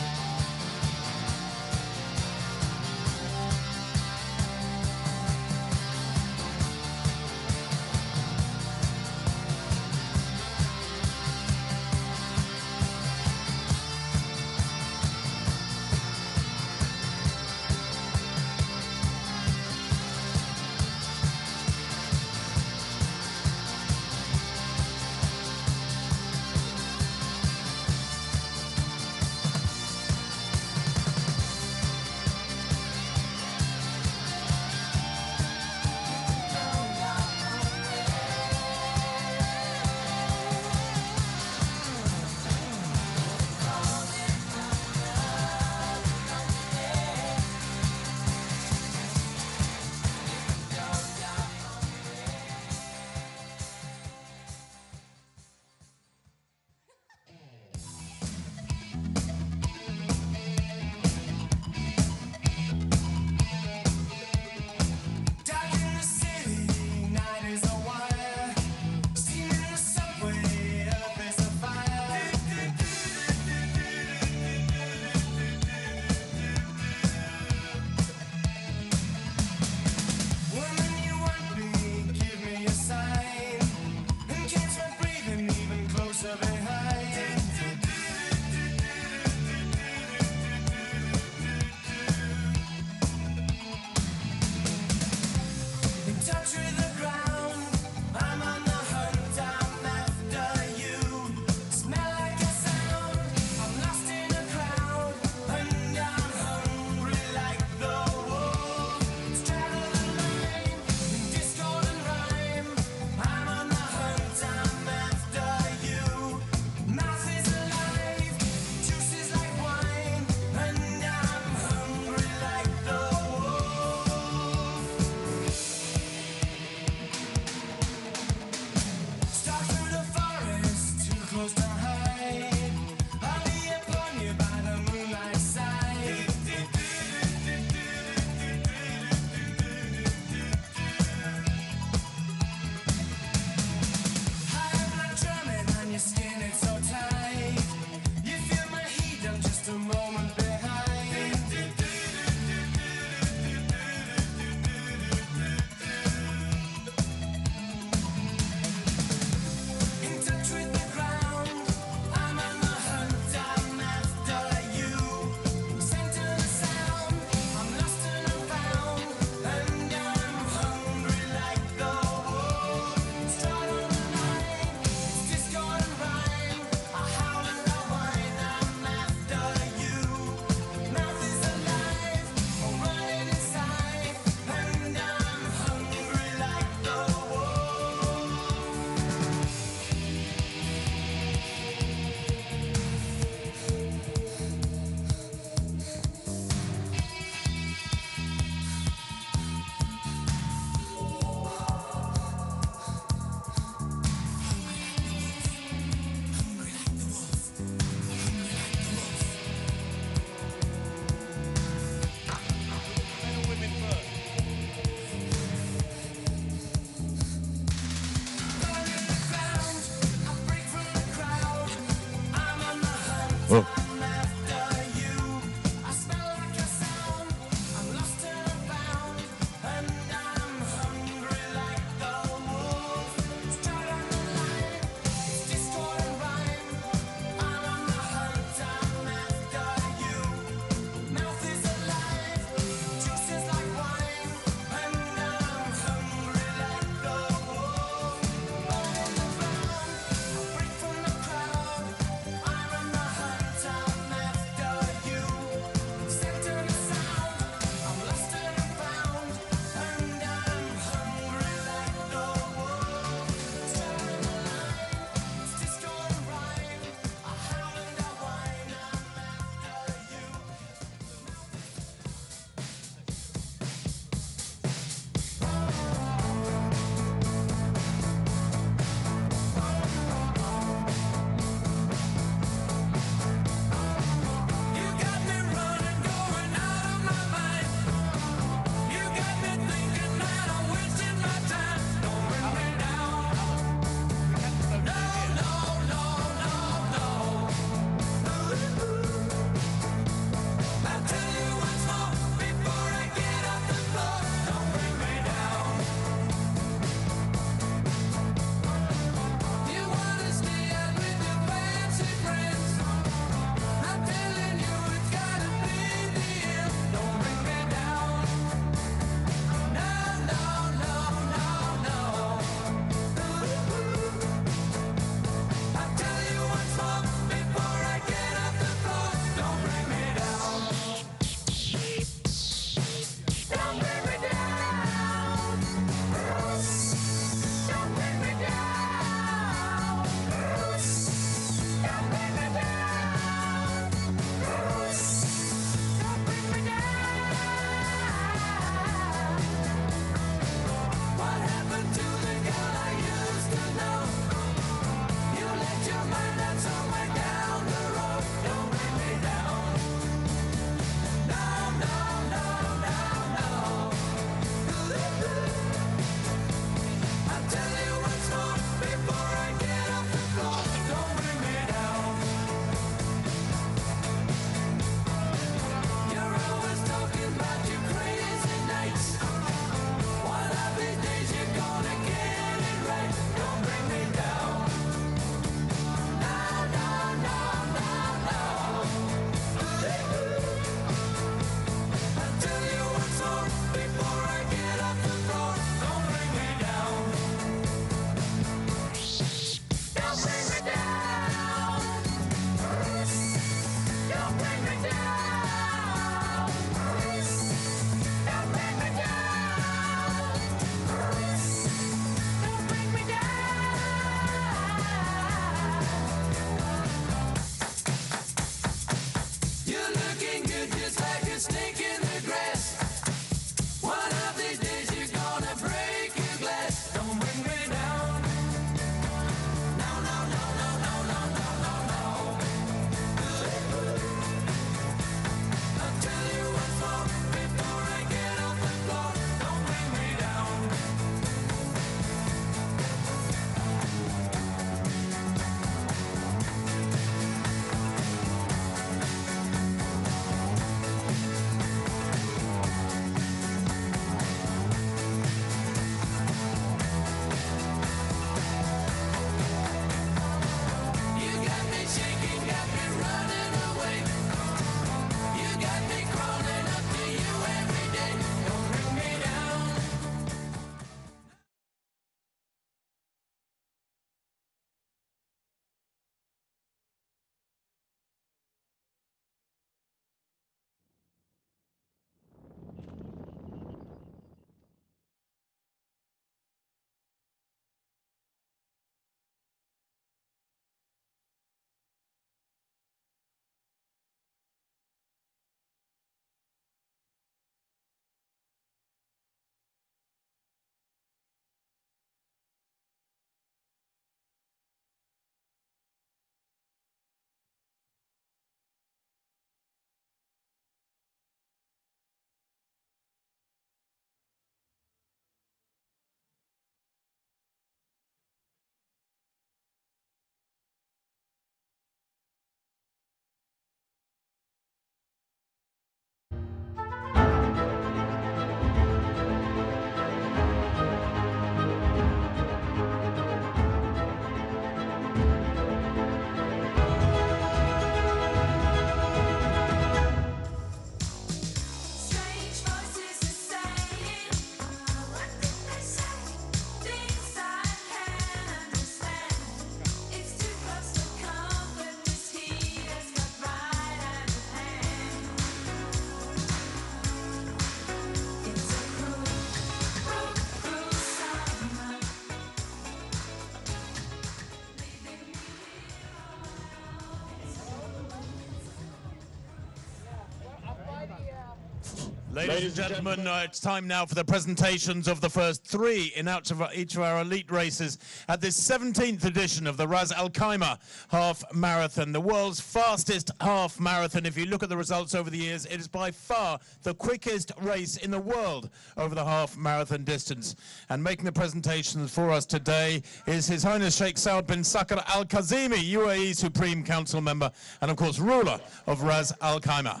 Ladies and gentlemen, it's time now for the presentations of the first three in each of our elite races at this 17th edition of the Ras Al Khaimah Half Marathon, the world's fastest half marathon. If you look at the results over the years, it is by far the quickest race in the world over the half marathon distance. And making the presentations for us today is His Highness Sheikh Saud bin Sakr Al Kazimi, UAE Supreme Council member and of course ruler of Ras Al Khaimah.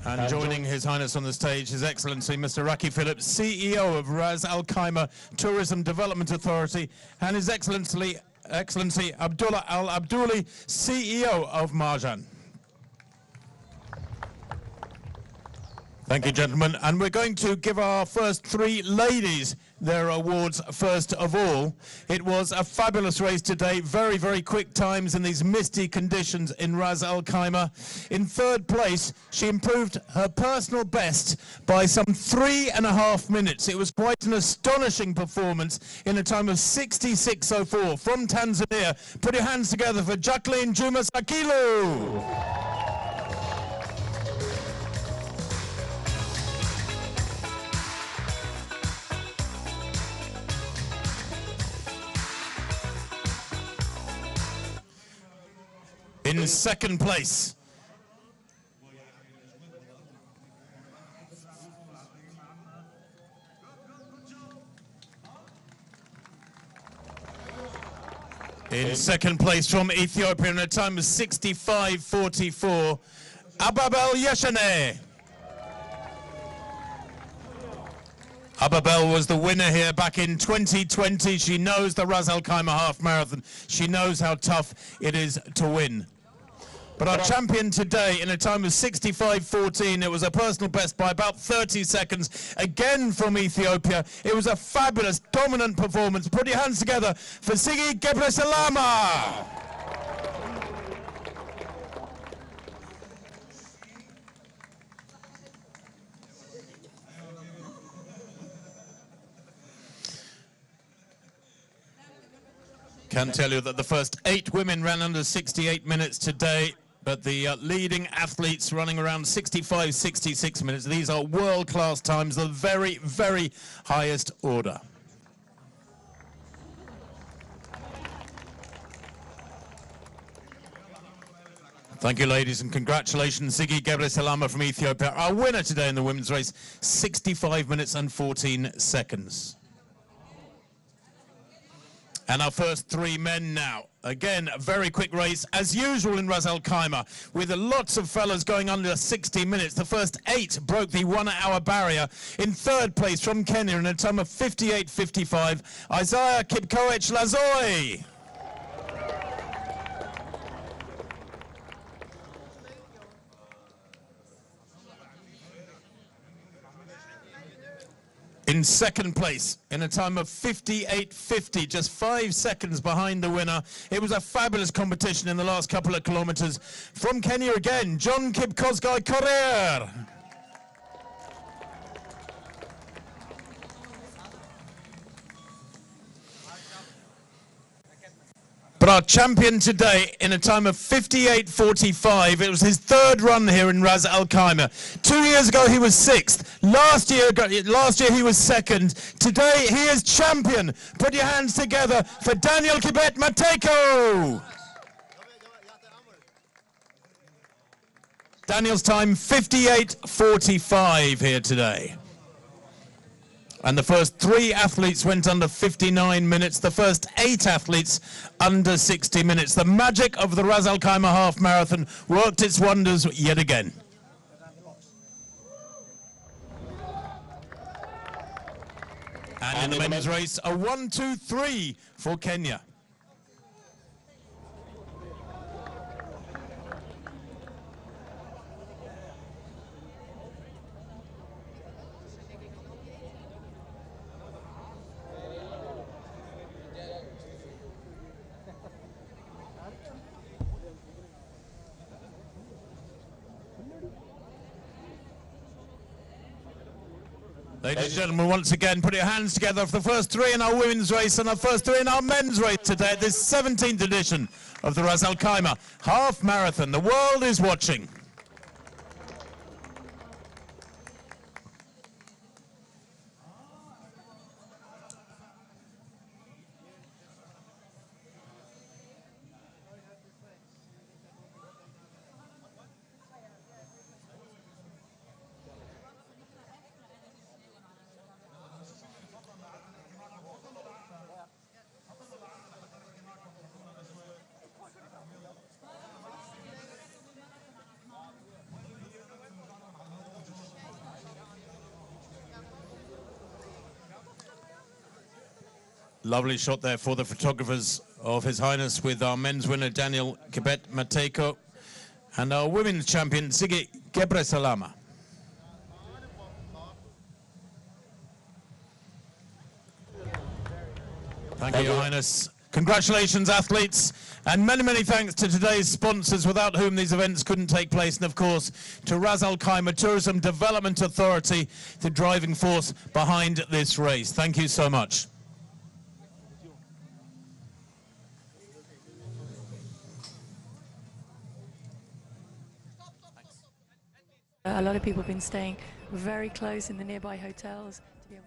And joining His Highness on the stage, His Excellency Mr. Raki Phillips, CEO of Ras Al Khaimah Tourism Development Authority, and His Excellency Abdullah Al Abduli, CEO of Marjan. Thank you, gentlemen. And we're going to give our first three ladies their awards first of all. It was a fabulous race today, very, very quick times in these misty conditions in Ras Al Khaimah. In third place, she improved her personal best by some 3.5 minutes. It was quite an astonishing performance in a time of 66.04 from Tanzania. Put your hands together for Jacqueline Juma Sakilu. In second place, from Ethiopia in a time of 65.44, Ababel Yeshane. Ababel was the winner here back in 2020. She knows the Ras Al Khaimah half marathon. She knows how tough it is to win. But our champion today in a time of 65.14, it was a personal best by about 30 seconds, again from Ethiopia. It was a fabulous, dominant performance. Put your hands together for Sigi Gebreselama. Can tell you that the first 8 women ran under 68 minutes today, but the leading athletes running around 65, 66 minutes. These are world-class times, the very, very highest order. Thank you, ladies, and congratulations, Sigi Gebreselama from Ethiopia, our winner today in the women's race, 65 minutes and 14 seconds. And our first three men now. Again, a very quick race, as usual in Ras Al Khaimah, with lots of fellas going under 60 minutes. The first 8 broke the 1-hour barrier. In third place from Kenya in a time of 58.55, Isaiah Kipkoech Lazoi. In second place, in a time of 58.50, just 5 seconds behind the winner. It was a fabulous competition in the last couple of kilometers. From Kenya again, John Kipkosgei Korir. But our champion today in a time of 58.45, it was his third run here in Ras Al Khaimah. 2 years ago he was 6th. Last year he was 2nd. Today he is champion. Put your hands together for Daniel Kibet Mateko. Daniel's time 58.45 here today. And the first 3 athletes went under 59 minutes, the first 8 athletes under 60 minutes. The magic of the Ras Al Khaimah half marathon worked its wonders yet again. And in the men's race, a 1-2-3 for Kenya. Ladies and gentlemen, once again, put your hands together for the first 3 in our women's race and the first 3 in our men's race today at this 17th edition of the Ras Al Khaimah Half Marathon. The world is watching. Lovely shot there for the photographers of His Highness, with our men's winner Daniel Kibet Mateko and our women's champion Ziggy Gebresalama. Thank you, Your Highness. Congratulations, athletes, and many, many thanks to today's sponsors, without whom these events couldn't take place, and of course to Ras Al Khaimah Tourism Development Authority, the driving force behind this race. Thank you so much. A lot of people have been staying very close in the nearby hotels to be able